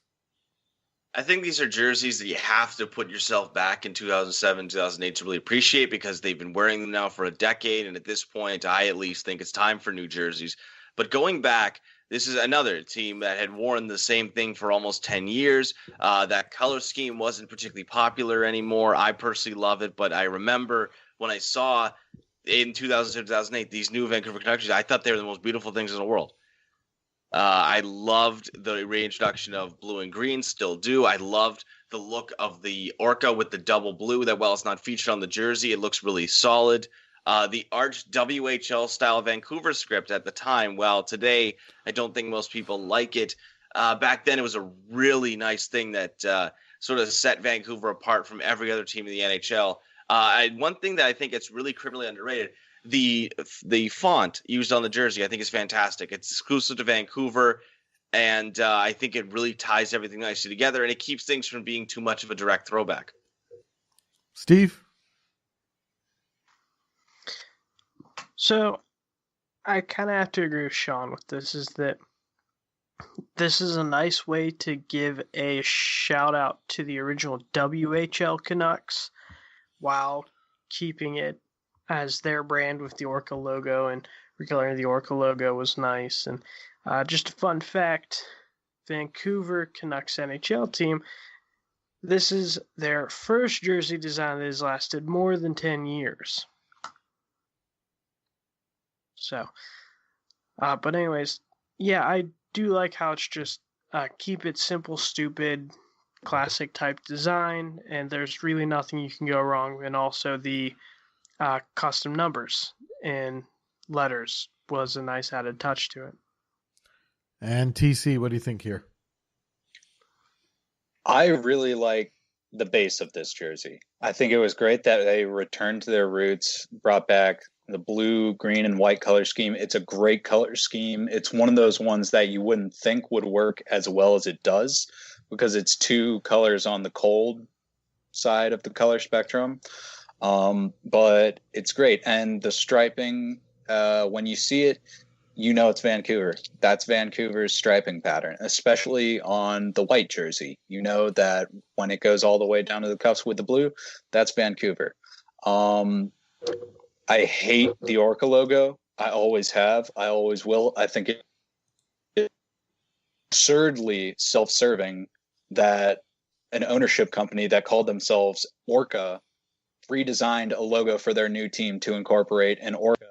I think these are jerseys that you have to put yourself back in 2007, 2008 to really appreciate, because they've been wearing them now for a decade. And at this point, I at least think it's time for new jerseys. But going back, this is another team that had worn the same thing for almost 10 years. That color scheme wasn't particularly popular anymore. I personally love it, but I remember when I saw in 2007, 2008, these new Vancouver Canucks, I thought they were the most beautiful things in the world. I loved the reintroduction of blue and green, still do. I loved the look of the Orca with the double blue that, while it's not featured on the jersey, it looks really solid. The arch WHL style Vancouver script at the time, well, today I don't think most people like it. Back then it was a really nice thing that sort of set Vancouver apart from every other team in the NHL. One thing that I think it's really criminally underrated, the font used on the jersey, I think is fantastic. It's exclusive to Vancouver, and I think it really ties everything nicely together, and it keeps things from being too much of a direct throwback. Steve? So I kind of have to agree with Shawn with this, is that this is a nice way to give a shout out to the original WHL Canucks while keeping it as their brand with the Orca logo, and recoloring the Orca logo was nice. And just a fun fact, Vancouver Canucks NHL team, this is their first jersey design that has lasted more than 10 years. So, but anyways, yeah, I do like how it's just keep it simple, stupid, classic type design, and there's really nothing you can go wrong. And also the custom numbers and letters was a nice added touch to it. And TC, what do you think here? I really like the base of this jersey. I think it was great that they returned to their roots, brought back the blue, green, and white color scheme. It's a great color scheme. It's one of those ones that you wouldn't think would work as well as it does, because it's two colors on the cold side of the color spectrum. But it's great. And the striping, when you see it, you know it's Vancouver. That's Vancouver's striping pattern, especially on the white jersey. You know that when it goes all the way down to the cuffs with the blue, that's Vancouver. I hate the Orca logo. I always have. I always will. I think it's absurdly self-serving that an ownership company that called themselves Orca redesigned a logo for their new team to incorporate an Orca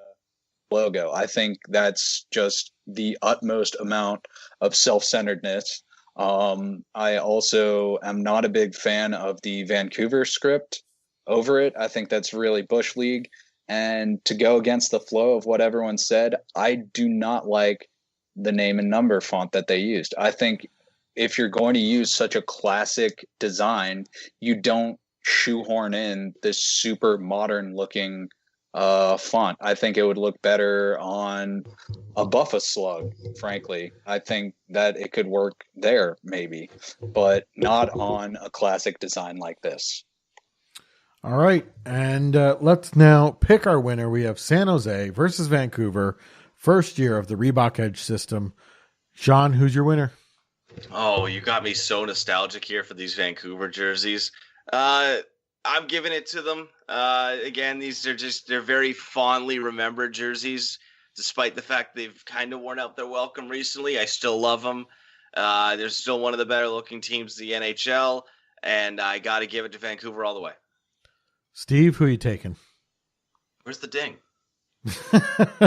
logo. I think that's just the utmost amount of self-centeredness. I also am not a big fan of the Vancouver script over it. I think that's really Bush League. And to go against the flow of what everyone said, I do not like the name and number font that they used. I think if you're going to use such a classic design, you don't shoehorn in this super modern looking font. I think it would look better on a Buffa slug, frankly. I think that it could work there maybe, but not on a classic design like this. All right, and let's now pick our winner. We have San Jose versus Vancouver, first year of the Reebok Edge system. Shawn, who's your winner? Oh, you got me so nostalgic here for these Vancouver jerseys. I'm giving it to them. Again, they're very fondly remembered jerseys, despite the fact they've kind of worn out their welcome recently. I still love them. They're still one of the better looking teams in the NHL, and I got to give it to Vancouver all the way. Steve, who are you taking? Where's the ding?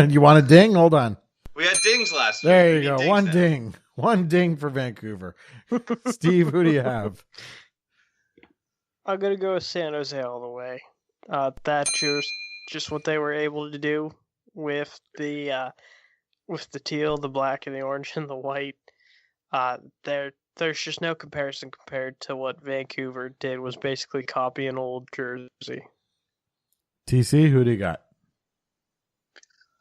You want a ding? Hold on. We had dings last week. There you go. One ding. One ding for Vancouver. Steve, who do you have? I'm going to go with San Jose all the way. That's just what they were able to do with the teal, the black, and the orange, and the white. There's just no comparison compared to what Vancouver did. Was basically copy an old jersey. TC, who do you got?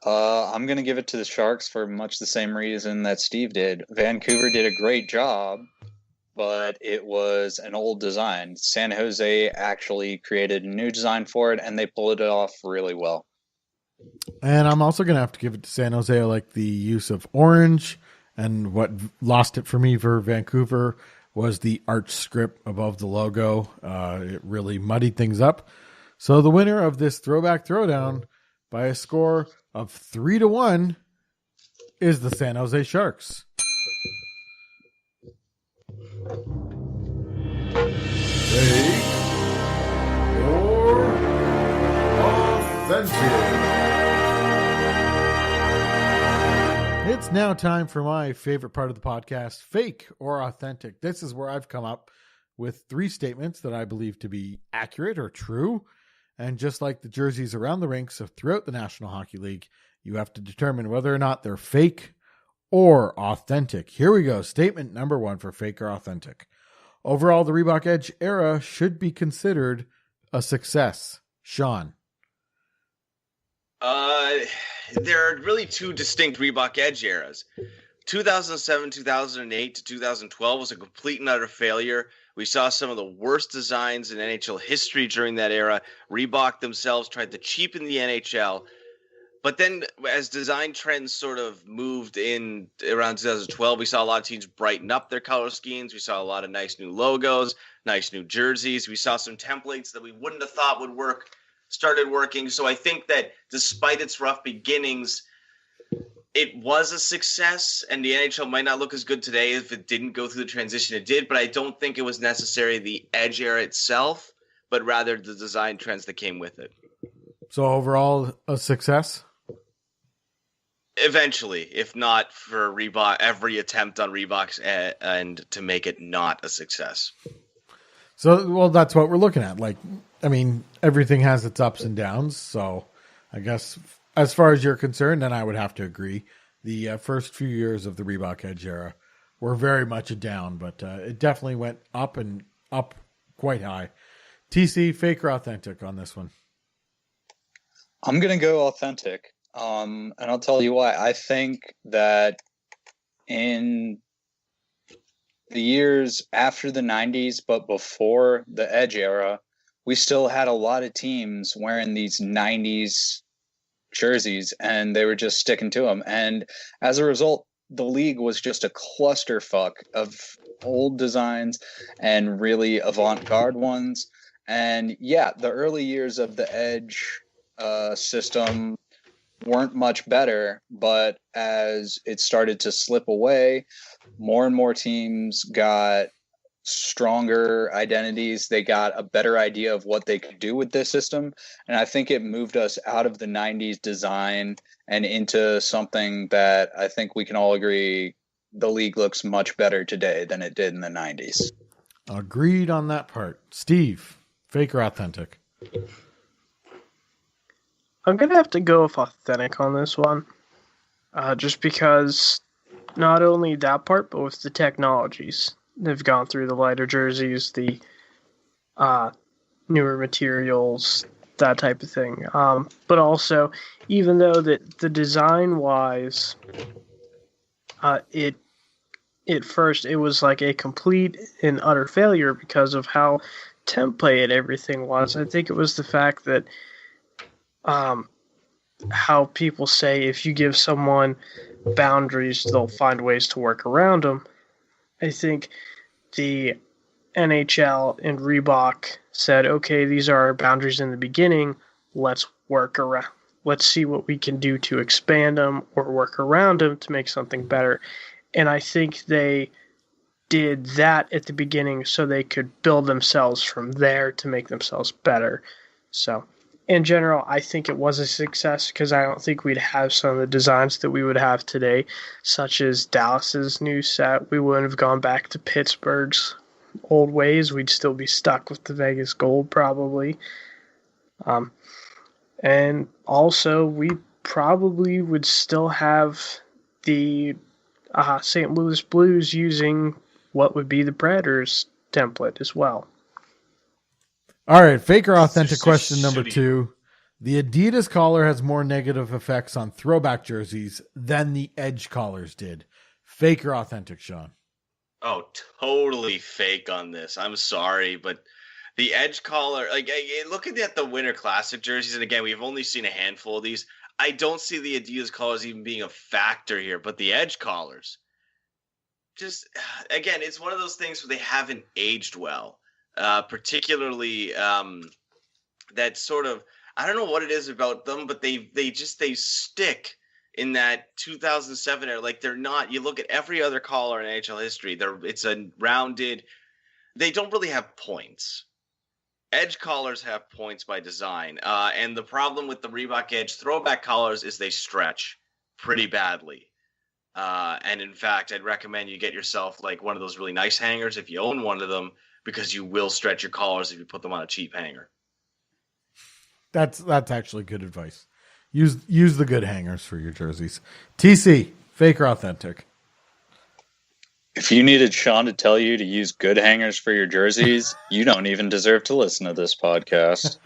I'm going to give it to the Sharks for much the same reason that Steve did. Vancouver did a great job, but it was an old design. San Jose actually created a new design for it, and they pulled it off really well. And I'm also going to have to give it to San Jose. I like the use of orange, and what lost it for me for Vancouver was the arch script above the logo. It really muddied things up. So the winner of this Throwback Throwdown by a score of 3-1 is the San Jose Sharks. Fake or authentic? It's now time for my favorite part of the podcast, fake or authentic. This is where I've come up with 3 statements that I believe to be accurate or true. And just like the jerseys around the rinks of throughout the National Hockey League, you have to determine whether or not they're fake or authentic. Here we go. Statement number 1 for fake or authentic. Overall, the Reebok Edge era should be considered a success. Shawn. There are really 2 distinct Reebok Edge eras. 2007, 2008 to 2012 was a complete and utter failure. We saw some of the worst designs in NHL history during that era. Reebok themselves tried to cheapen the NHL. But then as design trends sort of moved in around 2012, we saw a lot of teams brighten up their color schemes. We saw a lot of nice new logos, nice new jerseys. We saw some templates that we wouldn't have thought would work started working. So I think that despite its rough beginnings, it was a success, and the NHL might not look as good today if it didn't go through the transition it did, but I don't think it was necessarily the Edge era itself, but rather the design trends that came with it. So overall, a success? Eventually, if not for Reebok, every attempt on Reebok's end to make it not a success. So, well, that's what we're looking at. Like, I mean, everything has its ups and downs, so I guess as far as you're concerned, then I would have to agree. The first few years of the Reebok Edge era were very much a down, but it definitely went up and up quite high. TC, fake or authentic on this one? I'm going to go authentic, and I'll tell you why. I think that in the years after the 90s, but before the Edge era, we still had a lot of teams wearing these 90s jerseys, and they were just sticking to them. And as a result, the league was just a clusterfuck of old designs and really avant-garde ones. And yeah, the early years of the Edge system weren't much better, but as it started to slip away, more and more teams got stronger identities. They got a better idea of what they could do with this system. And I think it moved us out of the 90s design and into something that I think we can all agree the league looks much better today than it did in the 90s. Agreed on that part. Steve, fake or authentic? I'm going to have to go with authentic on this one. Just because not only that part, but with the technologies. They've gone through the lighter jerseys, the newer materials, that type of thing. But also, even though that the design-wise, it was like a complete and utter failure because of how template everything was. I think it was the fact that how people say if you give someone boundaries, they'll find ways to work around them. I think the NHL and Reebok said, okay, these are our boundaries in the beginning. Let's work around. Let's see what we can do to expand them or work around them to make something better. And I think they did that at the beginning so they could build themselves from there to make themselves better. So, in general, I think it was a success because I don't think we'd have some of the designs that we would have today, such as Dallas's new set. We wouldn't have gone back to Pittsburgh's old ways. We'd still be stuck with the Vegas gold probably. And also, we probably would still have the St. Louis Blues using what would be the Predators template as well. All right, fake or authentic question number 2. The Adidas collar has more negative effects on throwback jerseys than the Edge collars did. Fake or authentic, Shawn? Oh, totally fake on this. I'm sorry, but the Edge collar, like looking at the Winter Classic jerseys, and again, we've only seen a handful of these. I don't see the Adidas collars even being a factor here, but the Edge collars, just again, it's one of those things where they haven't aged well. Particularly that sort of, I don't know what it is about them, but they stick in that 2007 era. Like they're not. You look at every other collar in NHL history. It's a rounded. They don't really have points. Edge collars have points by design, and the problem with the Reebok Edge throwback collars is they stretch pretty badly. And in fact, I'd recommend you get yourself like one of those really nice hangers if you own one of them, because you will stretch your collars if you put them on a cheap hanger. That's actually good advice. Use the good hangers for your jerseys. TC, fake or authentic? If you needed Shawn to tell you to use good hangers for your jerseys, you don't even deserve to listen to this podcast.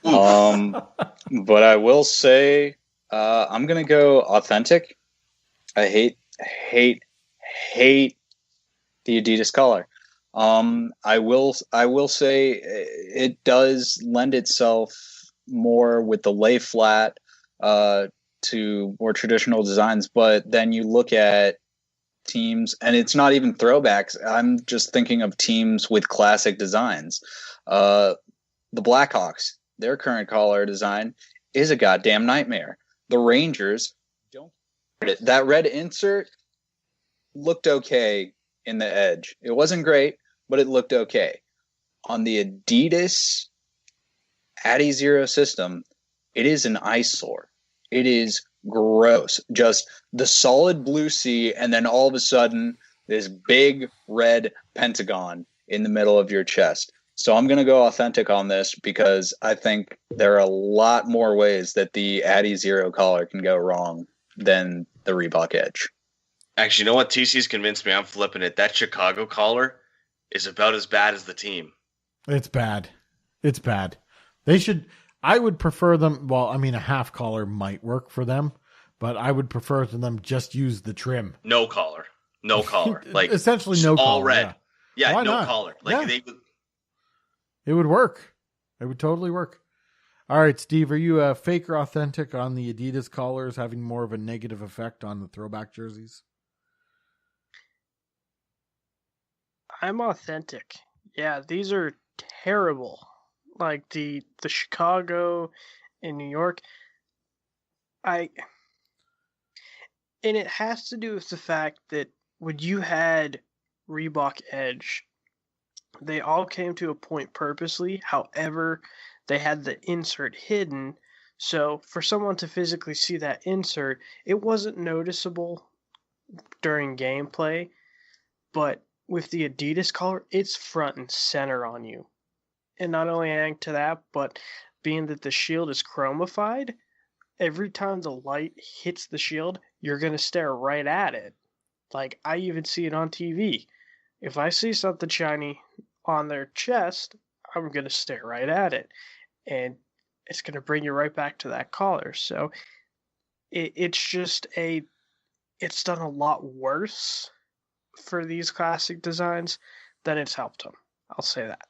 But I will say, I'm going to go authentic. I hate the Adidas collar. I will say it does lend itself more with the lay flat to more traditional designs, but then you look at teams, and it's not even throwbacks. I'm just thinking of teams with classic designs. The Blackhawks, their current collar design is a goddamn nightmare. The Rangers, that red insert looked okay in the Edge. It wasn't great, but it looked okay. On the Adidas Adi Zero system, it is an eyesore. It is gross. Just the solid blue sea, and then all of a sudden, this big red pentagon in the middle of your chest. So I'm going to go authentic on this because I think there are a lot more ways that the Adi Zero collar can go wrong than the Reebok Edge. Actually, you know what? TC's convinced me. I'm flipping it. That Chicago collar is about as bad as the team. It's bad. It's bad. They should. I would prefer them. Well, I mean, a half collar might work for them, but I would prefer to them just use the trim. No collar. No collar. Like essentially no collar. All red. Yeah, Why no not? collar. Like it would work. It would totally work. All right, Steve, are you fake or authentic on the Adidas collars having more of a negative effect on the throwback jerseys? I'm authentic. Yeah, these are terrible. Like the Chicago and New York. And it has to do with the fact that when you had Reebok Edge, they all came to a point purposely. However, they had the insert hidden. So for someone to physically see that insert, it wasn't noticeable during gameplay. But with the Adidas collar, it's front and center on you. And not only adding to that, but being that the shield is chromified, every time the light hits the shield, you're going to stare right at it. Like, I even see it on TV. If I see something shiny on their chest, I'm going to stare right at it. And it's going to bring you right back to that collar. So it's done a lot worse for these classic designs than it's helped them. I'll say that.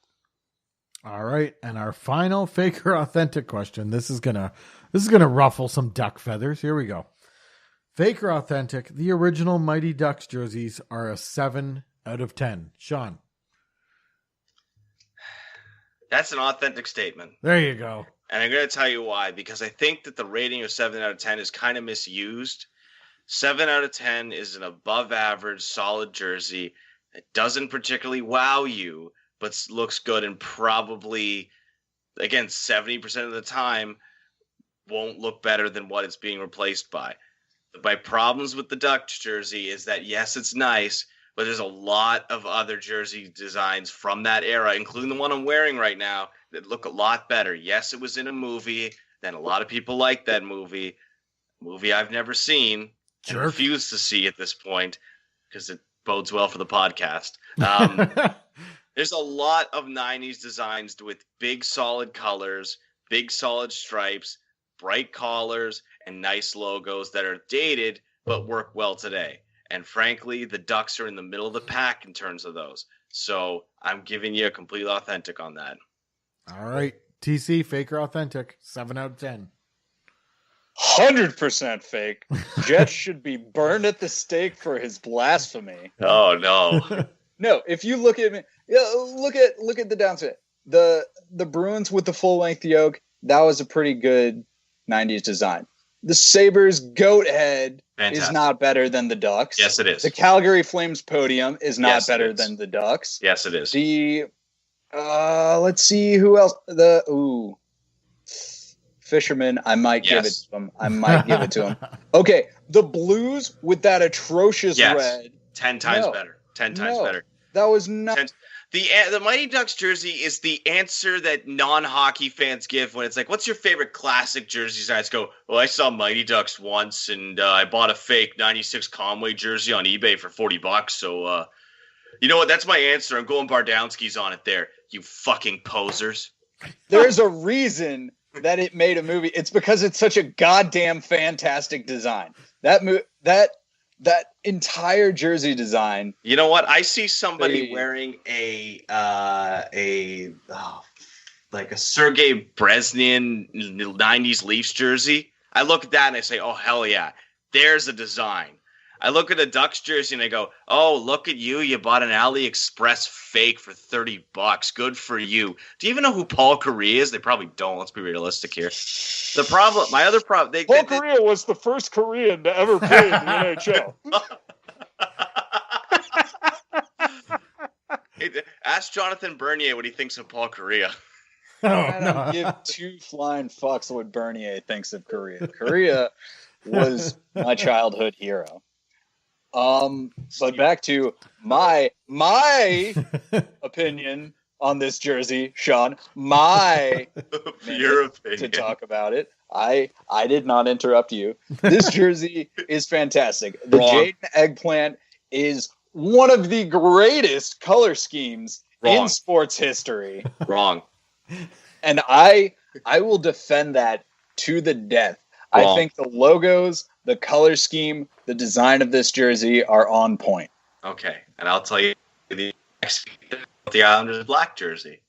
All right, and our final fake or authentic question. This is gonna ruffle some duck feathers. Here we go. Fake or authentic? The original Mighty Ducks jerseys are a 7 out of 10. Shawn. That's an authentic statement. There you go. And I'm going to tell you why. Because I think that the rating of 7 out of 10 is kind of misused. 7 out of 10 is an above average, solid jersey. It doesn't particularly wow you, but looks good and probably, again, 70% of the time won't look better than what it's being replaced by. My problems with the Ducks jersey is that, yes, it's nice, but there's a lot of other jersey designs from that era, including the one I'm wearing right now, that look a lot better. Yes, it was in a movie, then a lot of people like that movie I've never seen and refuse to see at this point because it bodes well for the podcast. There's a lot of 90s designs with big solid colors, big solid stripes, bright collars, and nice logos that are dated but work well today. And frankly, the Ducks are in the middle of the pack in terms of those. So I'm giving you a complete authentic on that. All right. TC, fake or authentic? 7 out of 10. 100% fake. Jet should be burned at the stake for his blasphemy. Oh, no. No, if you look at me, look at the downside. The Bruins with the full-length yoke, that was a pretty good 90s design. The Sabres goat head is not better than the Ducks. Yes, it is. The Calgary Flames podium is not better than the Ducks. Yes, it is. The let's see who else. Fisherman, I might give it to him. Okay, the Blues with that atrocious red. 10 times better. 10 times better. That was not. The Mighty Ducks jersey is the answer that non-hockey fans give when it's like, what's your favorite classic jersey design? Go, well, I saw Mighty Ducks once, and I bought a fake 96 Conway jersey on eBay for $40. So, you know what? That's my answer. I'm going Bardowski's on it there, you fucking posers. There's a reason that it made a movie. It's because it's such a goddamn fantastic design. That entire jersey design. You know what? I see somebody wearing a Sergei Brezhnev 90s Leafs jersey. I look at that and I say, oh, hell yeah. There's a design. I look at a Ducks jersey and I go, oh, look at you. You bought an AliExpress fake for $30. Good for you. Do you even know who Paul Correa is? They probably don't. Let's be realistic here. My other problem. Paul Correa was the first Korean to ever play in the NHL. Ask Jonathan Bernier what he thinks of Paul Correa. I don't give two flying fucks what Bernier thinks of Correa. Correa was my childhood hero. But back to my opinion on this jersey, Shawn. Your opinion to talk about it. I did not interrupt you. This jersey is fantastic. The Jaden Eggplant is one of the greatest color schemes in sports history. Wrong. And I will defend that to the death. I think the logos, the color scheme, the design of this jersey are on point. Okay, and I'll tell you the Islanders black jersey.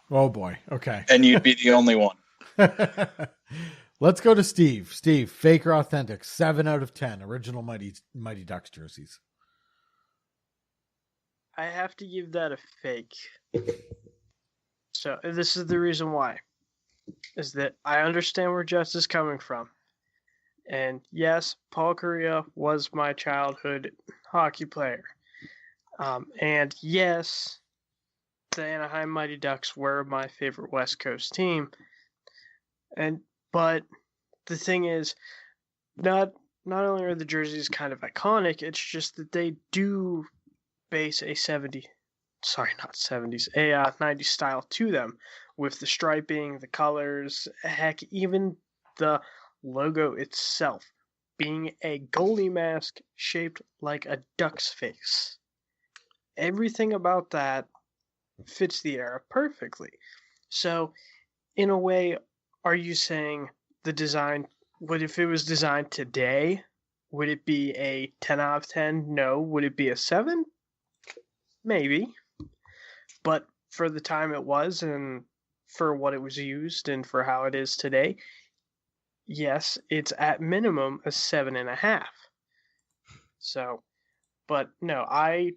Oh boy. Okay. And you'd be the only one. Let's go to Steve. Steve, fake or authentic? 7 out of 10 original Mighty Ducks jerseys. I have to give that a fake. So this is the reason why. Is that I understand where Jess is coming from. And yes, Paul Correa was my childhood hockey player. And yes, the Anaheim Mighty Ducks were my favorite West Coast team. But the thing is, not only are the jerseys kind of iconic, it's just that they do base a 90s style to them. With the striping, the colors, heck, even the logo itself being a goalie mask shaped like a duck's face. Everything about that fits the era perfectly. So, in a way, are you saying the design, if it was designed today, would it be a 10 out of 10? No. Would it be a 7? Maybe. But for the time it was, and for what it was used and for how it is today, yes, it's at minimum a 7.5. So, but no, I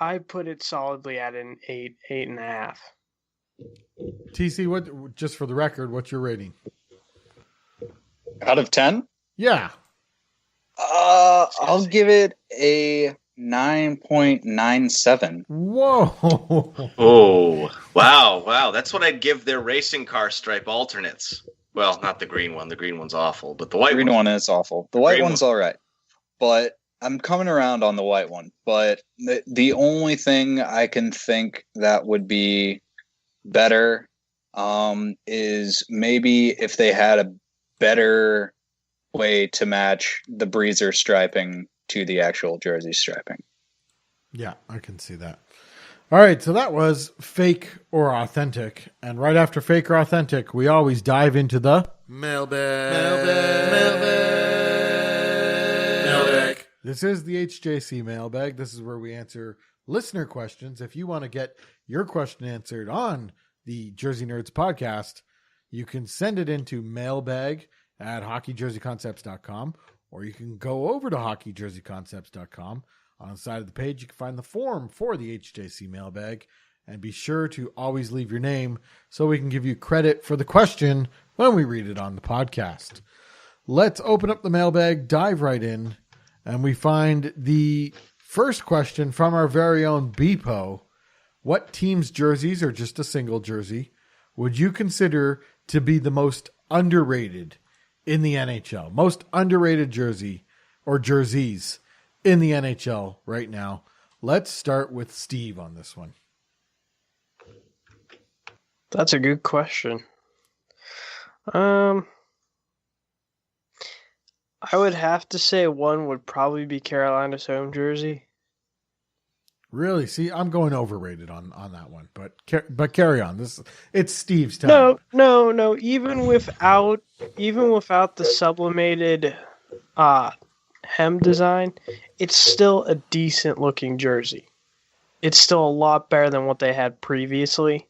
I put it solidly at an 8.5. TC, what? Just for the record, what's your rating? Out of 10? Yeah. I'll give it a 9.97. Whoa. Oh, wow. That's what I'd give their racing car stripe alternates. Well, not the green one. The green one's awful, but the white Green one is awful. The white one's all right. But I'm coming around on the white one. But the only thing I can think that would be better is maybe if they had a better way to match the breezer striping to the actual jersey striping. Yeah, I can see that. All right, so that was fake or authentic. And right after fake or authentic, we always dive into the mailbag. This is the HJC Mailbag. This is where we answer listener questions. If you want to get your question answered on the Jersey Nerds podcast, you can send it into mailbag@hockeyjerseyconcepts.com, or you can go over to hockeyjerseyconcepts.com. On the side of the page, you can find the form for the HJC Mailbag, and be sure to always leave your name so we can give you credit for the question when we read it on the podcast. Let's open up the mailbag, dive right in, and we find the first question from our very own Beepo. What team's jerseys, or just a single jersey, would you consider to be the most underrated in the NHL? Most underrated jersey or jerseys in the NHL right now. Let's start with Steve on this one. That's a good question. I would have to say one would probably be Carolina's home jersey. Really? See, I'm going overrated on that one, but carry on. It's Steve's time. No. Even without the sublimated hem design, it's still a decent looking jersey. It's still a lot better than what they had previously.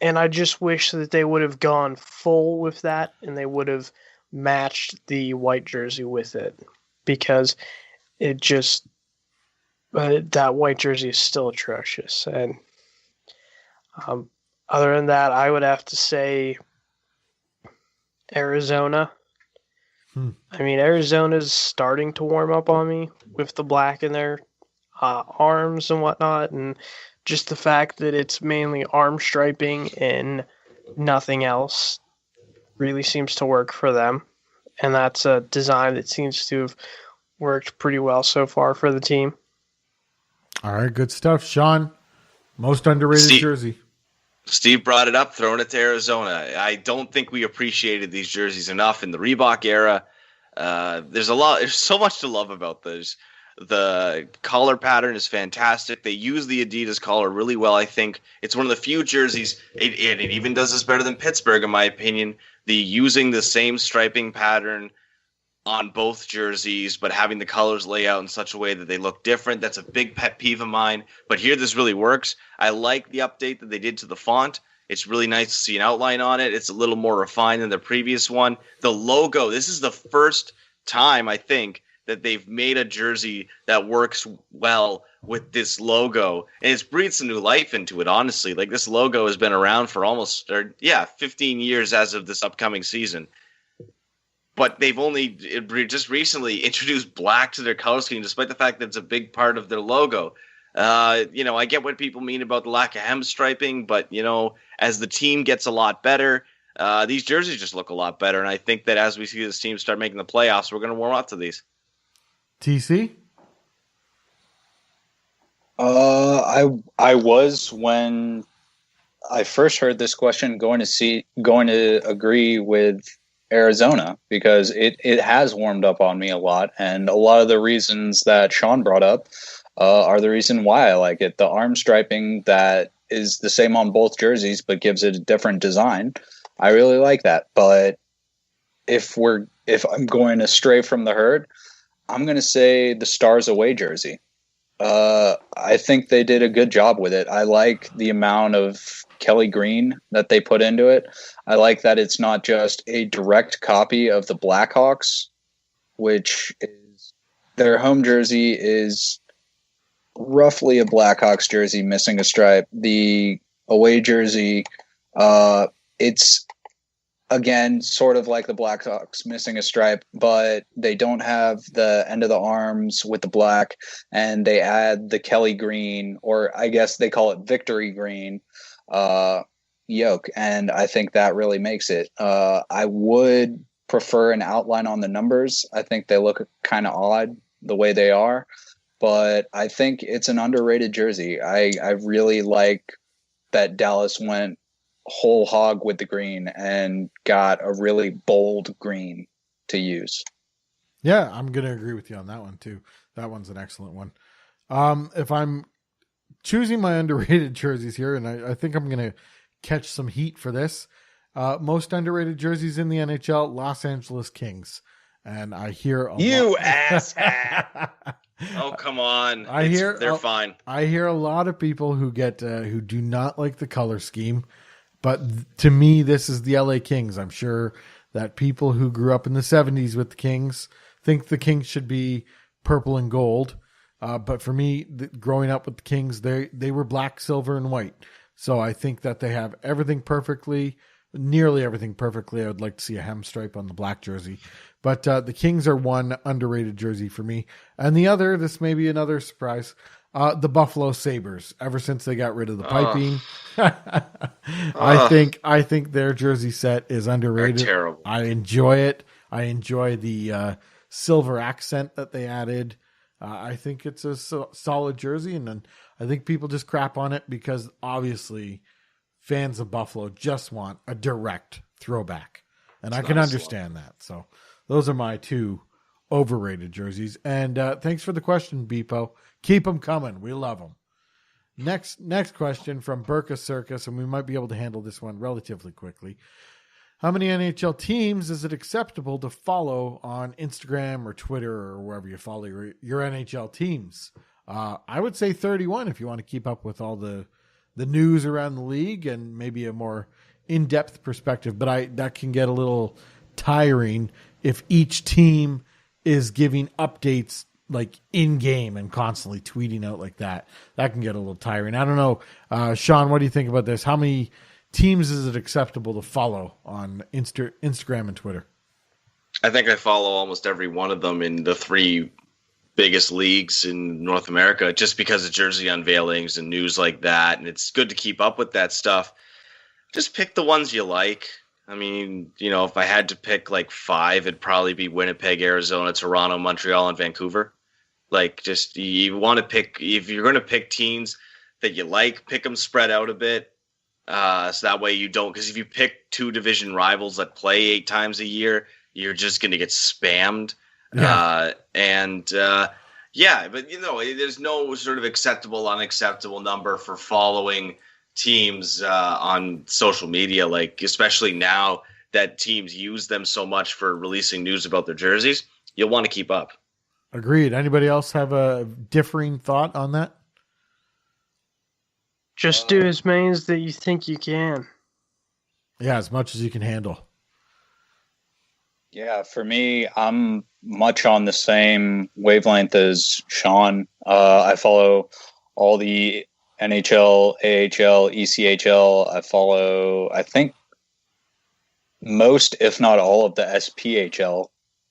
And I just wish that they would have gone full with that, and they would have matched the white jersey with it, because it just that white jersey is still atrocious. And other than that, I would have to say Arizona. I mean, Arizona's starting to warm up on me with the black in their arms and whatnot, and just the fact that it's mainly arm striping and nothing else really seems to work for them. And that's a design that seems to have worked pretty well so far for the team. All right, good stuff. Shawn, most underrated jersey. Steve brought it up, throwing it to Arizona. I don't think we appreciated these jerseys enough in the Reebok era. There's so much to love about this. The collar pattern is fantastic. They use the Adidas collar really well, I think. It's one of the few jerseys, it even does this better than Pittsburgh, in my opinion. Using the same striping pattern on both jerseys, but having the colors lay out in such a way that they look different. That's a big pet peeve of mine. But here, this really works. I like the update that they did to the font. It's really nice to see an outline on it. It's a little more refined than the previous one. The logo, this is the first time, I think, that they've made a jersey that works well with this logo. And it's breathed some new life into it, honestly. Like, this logo has been around for 15 years as of this upcoming season. But they've only just recently introduced black to their color scheme, despite the fact that it's a big part of their logo. I get what people mean about the lack of hem striping, but, as the team gets a lot better, these jerseys just look a lot better. And I think that as we see this team start making the playoffs, we're going to warm up to these. TC? I was, when I first heard this question, going to agree with Arizona, because it has warmed up on me a lot, and a lot of the reasons that Shawn brought up are the reason why I like it. The arm striping that is the same on both jerseys but gives it a different design, I really like that. But if I'm going to stray from the herd, I'm going to say the Stars away jersey. I think they did a good job with it. I like the amount of Kelly green that they put into it. I like that it's not just a direct copy of the Blackhawks, which is their home jersey is roughly a Blackhawks jersey missing a stripe. The away jersey, it's again sort of like the Blackhawks missing a stripe, but they don't have the end of the arms with the black, and they add the Kelly green, or I guess they call it Victory green, yoke, and I think that really makes it. I would prefer an outline on the numbers. I think they look kind of odd the way they are, but I think it's an underrated jersey. I really like that Dallas went whole hog with the green and got a really bold green to use. Yeah, I'm going to agree with you on that one too. That one's an excellent one. If I'm choosing my underrated jerseys here, and I think I'm going to catch some heat for this, most underrated jerseys in the NHL, Los Angeles Kings. And I hear you asshat. Oh, come on. They're fine. I hear a lot of people who get who do not like the color scheme, but to me, this is the LA Kings. I'm sure that people who grew up in the 70s with the Kings think the Kings should be purple and gold. But for me, growing up with the Kings, they were black, silver, and white. So I think that they have everything perfectly, nearly everything perfectly. I would like to see a hem stripe on the black jersey. But the Kings are one underrated jersey for me. And the other, this may be another surprise, the Buffalo Sabres. Ever since they got rid of the piping, I think their jersey set is underrated. They're terrible. I enjoy it. I enjoy the silver accent that they added. I think it's a solid jersey, and then I think people just crap on it because obviously fans of Buffalo just want a direct throwback, and I can understand that. So those are my two overrated jerseys. And thanks for the question, Beepo. Keep them coming. We love them. Next question from Burka Circus, and we might be able to handle this one relatively quickly. How many NHL teams is it acceptable to follow on Instagram or Twitter or wherever you follow your NHL teams? I would say 31 if you want to keep up with all the news around the league and maybe a more in-depth perspective. But that can get a little tiring if each team is giving updates like in-game and constantly tweeting out like that. That can get a little tiring. I don't know. Shawn, what do you think about this? How many teams is it acceptable to follow on Instagram and Twitter? I think I follow almost every one of them in the three biggest leagues in North America just because of jersey unveilings and news like that. And it's good to keep up with that stuff. Just pick the ones you like. I mean, if I had to pick like 5, it'd probably be Winnipeg, Arizona, Toronto, Montreal, and Vancouver. Like, just you want to pick, if you're going to pick teams that you like, pick them spread out a bit. So that way you don't, because if you pick 2 division rivals that play 8 times a year, you're just going to get spammed. Yeah. But there's no sort of acceptable, unacceptable number for following teams on social media, like especially now that teams use them so much for releasing news about their jerseys. You'll want to keep up. Agreed. Anybody else have a differing thought on that? Just do as many as that you think you can. Yeah, as much as you can handle. Yeah, for me, I'm much on the same wavelength as Shawn. I follow all the NHL, AHL, ECHL. I follow, I think, most, if not all, of the SPHL,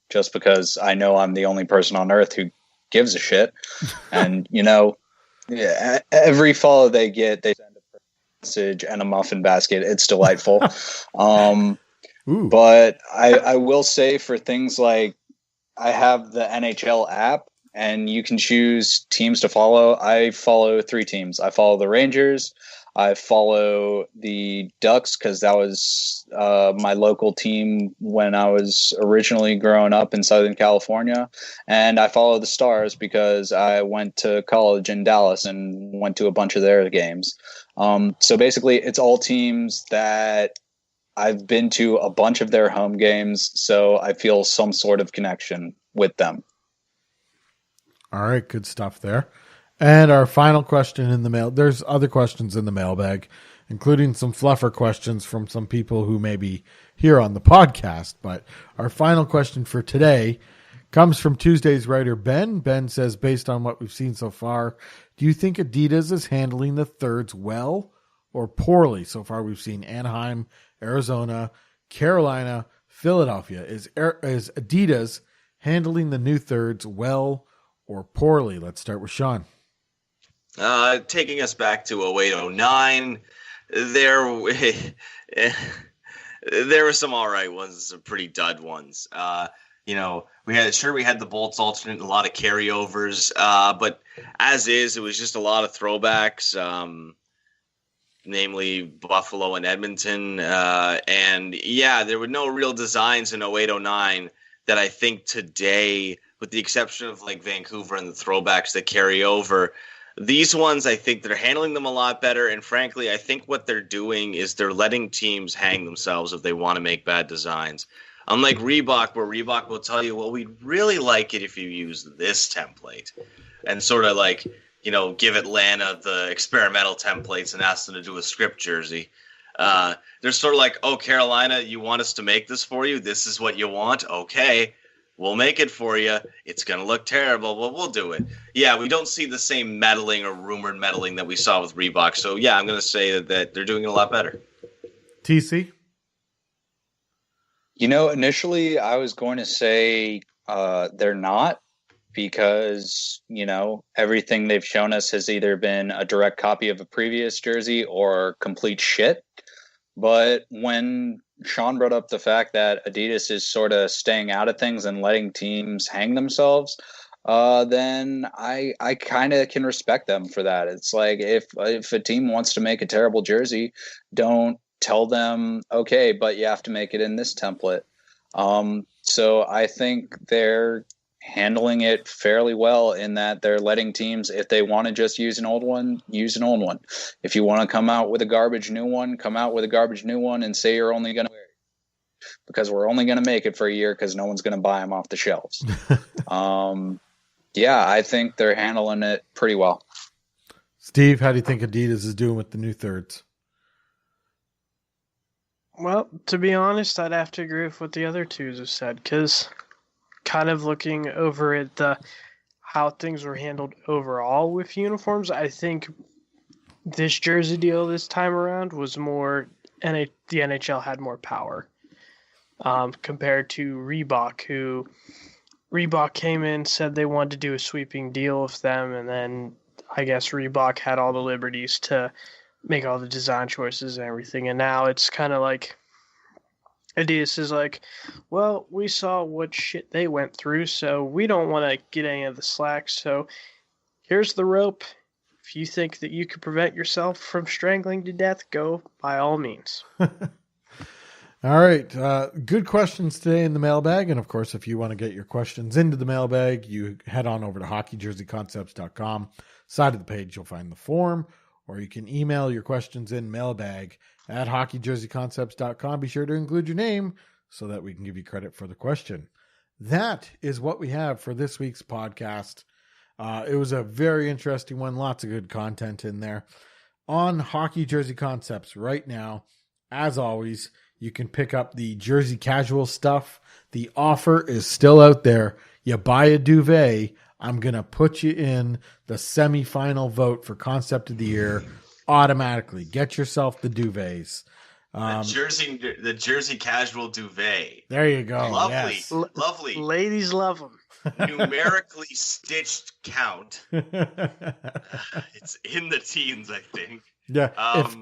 just because I know I'm the only person on earth who gives a shit. And, yeah, every follow they get, they send a message and a muffin basket. It's delightful. But I will say for things like I have the NHL app and you can choose teams to follow. I follow 3 teams. I follow the Rangers. I follow the Ducks because that was my local team when I was originally growing up in Southern California. And I follow the Stars because I went to college in Dallas and went to a bunch of their games. So basically, it's all teams that I've been to a bunch of their home games, so I feel some sort of connection with them. All right, good stuff there. And our final question in the mail. There's other questions in the mailbag, including some fluffer questions from some people who may be here on the podcast. But our final question for today Comes from Tuesday's writer Ben. Ben says, based on what we've seen so far, do you think Adidas is handling the thirds well or poorly? So far we've seen Anaheim, Arizona, Carolina, Philadelphia. Is Adidas handling the new thirds well or poorly? Let's start with Shawn. Taking us back to 08-09, there were some all right ones, some pretty dud ones. We had the Bolts alternate and a lot of carryovers, but as is, it was just a lot of throwbacks, namely Buffalo and Edmonton. There were no real designs in 08-09 that I think today, with the exception of like Vancouver and the throwbacks that carry over, these ones, I think they're handling them a lot better. And frankly, I think what they're doing is they're letting teams hang themselves if they want to make bad designs. Unlike Reebok, where Reebok will tell you, well, we'd really like it if you use this template. And sort of like, give Atlanta the experimental templates and ask them to do a script jersey. They're sort of like, oh, Carolina, you want us to make this for you? This is what you want? Okay. We'll make it for you. It's going to look terrible, but we'll do it. Yeah, we don't see the same meddling or rumored meddling that we saw with Reebok. So, yeah, I'm going to say that they're doing it a lot better. TC? Initially I was going to say they're not because, everything they've shown us has either been a direct copy of a previous jersey or complete shit. But when Shawn brought up the fact that Adidas is sort of staying out of things and letting teams hang themselves, then I kind of can respect them for that. It's like if a team wants to make a terrible jersey, don't tell them, okay, but you have to make it in this template. So I think they're handling it fairly well in that they're letting teams, if they want to just use an old one, use an old one. If you want to come out with a garbage new one, come out with a garbage new one and say you're only going to wear it because we're only going to make it for a year because no one's going to buy them off the shelves. I think they're handling it pretty well. Steve, how do you think Adidas is doing with the new thirds? Well, to be honest, I'd have to agree with what the other twos have said, because kind of looking over at how things were handled overall with uniforms, I think this jersey deal this time around was more, the NHL had more power compared to Reebok, who Reebok came in, said they wanted to do a sweeping deal with them, and then I guess Reebok had all the liberties to make all the design choices and everything, and now it's kind of like Adidas is like, well, we saw what shit they went through, so we don't want to get any of the slack, so here's the rope. If you think that you can prevent yourself from strangling to death, go by all means. All right. Good questions today in the mailbag. And of course, if you want to get your questions into the mailbag, you head on over to hockeyjerseyconcepts.com. Side of the page, you'll find the form, or you can email your questions in mailbag@hockeyjerseyconcepts.com. Be sure to include your name so that we can give you credit for the question. That is what we have for this week's podcast. It was a very interesting one. Lots of good content in there. On Hockey Jersey Concepts right now, as always, you can pick up the Jersey Casual stuff. The offer is still out there. You buy a duvet, I'm going to put you in the semifinal vote for Concept of the Year automatically. Get yourself the duvets. The Jersey Casual duvet. There you go. Lovely. Yes. Lovely. Ladies love them. Numerically stitched count. It's in the teens, I think. Yeah.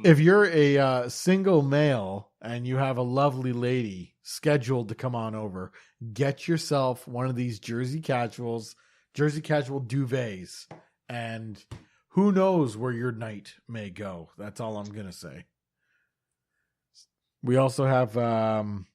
If you're a single male and you have a lovely lady scheduled to come on over, get yourself one of these Jersey Casual duvets, and who knows where your night may go. That's all I'm gonna say. We also have the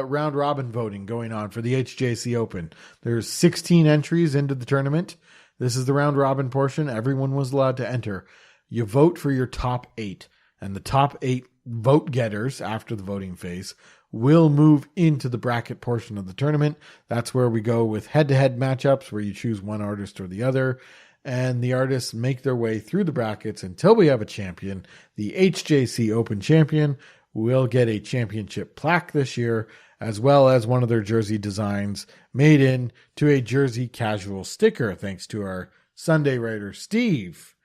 round robin voting going on for the HJC Open. There's 16 entries into the tournament. This is the round robin portion. Everyone was allowed to enter. You vote for your top 8, and the top 8 vote getters after the voting phase will move into the bracket portion of the tournament. That's where we go with head-to-head matchups where you choose one artist or the other, and the artists make their way through the brackets until we have a champion. The HJC Open champion will get a championship plaque this year, as well as one of their jersey designs made into a jersey casual sticker, thanks to our Sunday writer, Steve.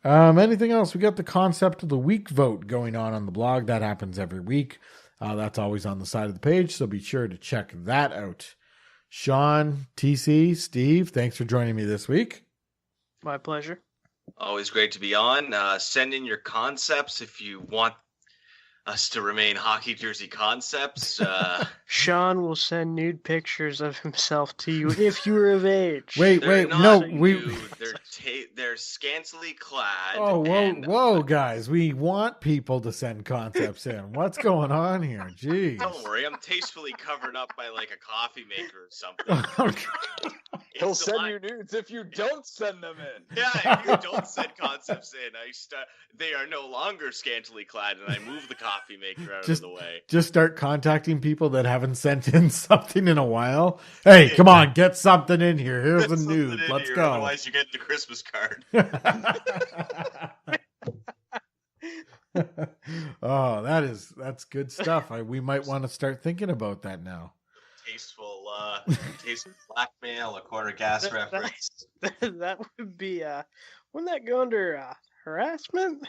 Anything else? We got the concept of the week vote going on the blog. That happens every week. That's always on the side of the page, so be sure to check that out. Shawn, TC, Steve, thanks for joining me this week. My pleasure. Always great to be on. Send in your concepts if you want us to remain hockey jersey concepts. Shawn will send nude pictures of himself to you if you're of age. Wait, no, they're scantily clad. Oh, whoa, guys! We want people to send concepts in. What's going on here? Jeez. Don't worry, I'm tastefully covered up by like a coffee maker or something. He'll send you nudes if you don't send them in. Yeah, if you don't send concepts in, they are no longer scantily clad, and I move the coffee maker out of the way. Just start contacting people that haven't sent in something in a while. Hey, come on, get something in here. Here's a nude. Let's go. Otherwise, you get the Christmas card. Oh, that's good stuff. We might want to start thinking about that now. Tasteful blackmail, a quarter gas reference. That would be wouldn't that go under harassment?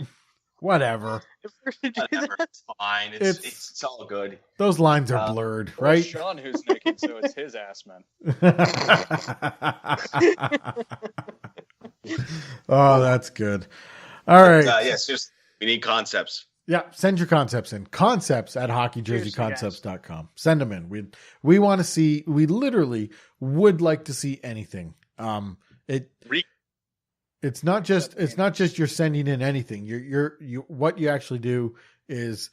Whatever. If we're to do that? It's fine. It's all good. Those lines are blurred, right? Shawn who's naked, so it's his ass man. Oh, that's good. All right. Yes, we need concepts. Yeah, send your concepts in. Concepts at hockeyjerseyconcepts.com. Send them in. We want to see, we literally would like to see anything. It's not just you're sending in anything. You what you actually do is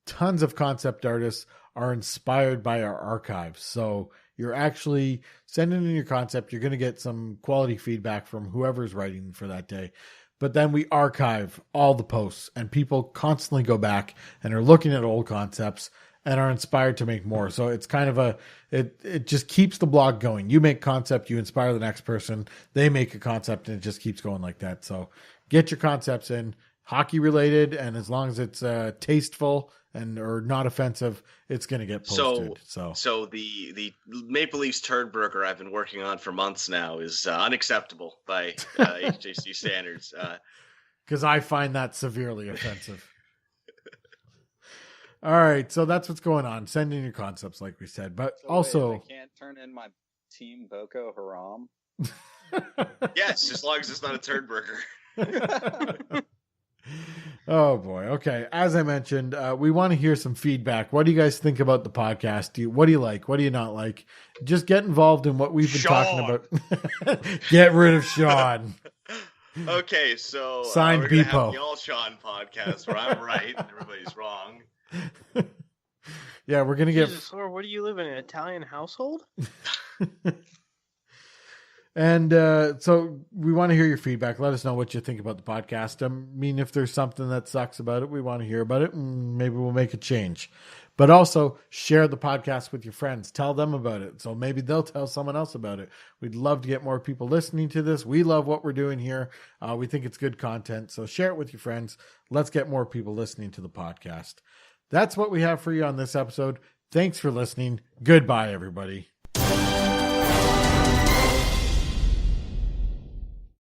tons of concept artists are inspired by our archives. So you're actually sending in your concept. You're going to get some quality feedback from whoever's writing for that day. But then we archive all the posts, and people constantly go back and are looking at old concepts and are inspired to make more. So it's kind of it just keeps the blog going. You make concept, you inspire the next person, they make a concept, and it just keeps going like that. So get your concepts in, hockey related, and as long as it's tasteful or not offensive, it's going to get posted. So the Maple Leafs turd burger I've been working on for months now is unacceptable by HJC standards. Because I find that severely offensive. All right, so that's what's going on. Send in your concepts, like we said, but also I can't turn in my Team Boko Haram. Yes, as long as it's not a turd burger. Oh boy. Okay. As I mentioned, we want to hear some feedback. What do you guys think about the podcast? What do you like? What do you not like? Just get involved in what we've been talking about. Get rid of Shawn. Okay, so signed we're gonna Beepo. have the All Shawn podcast where I'm right and everybody's wrong. Yeah, we're gonna get. Jesus, Lord, what do you live in an Italian household? And so we want to hear your feedback. Let us know what you think about the podcast. I mean, if there's something that sucks about it, we want to hear about it, and maybe we'll make a change. But also share the podcast with your friends. Tell them about it. So maybe they'll tell someone else about it. We'd love to get more people listening to this. We love what we're doing here. We think it's good content. So share it with your friends. Let's get more people listening to the podcast. That's what we have for you on this episode. Thanks for listening. Goodbye, everybody.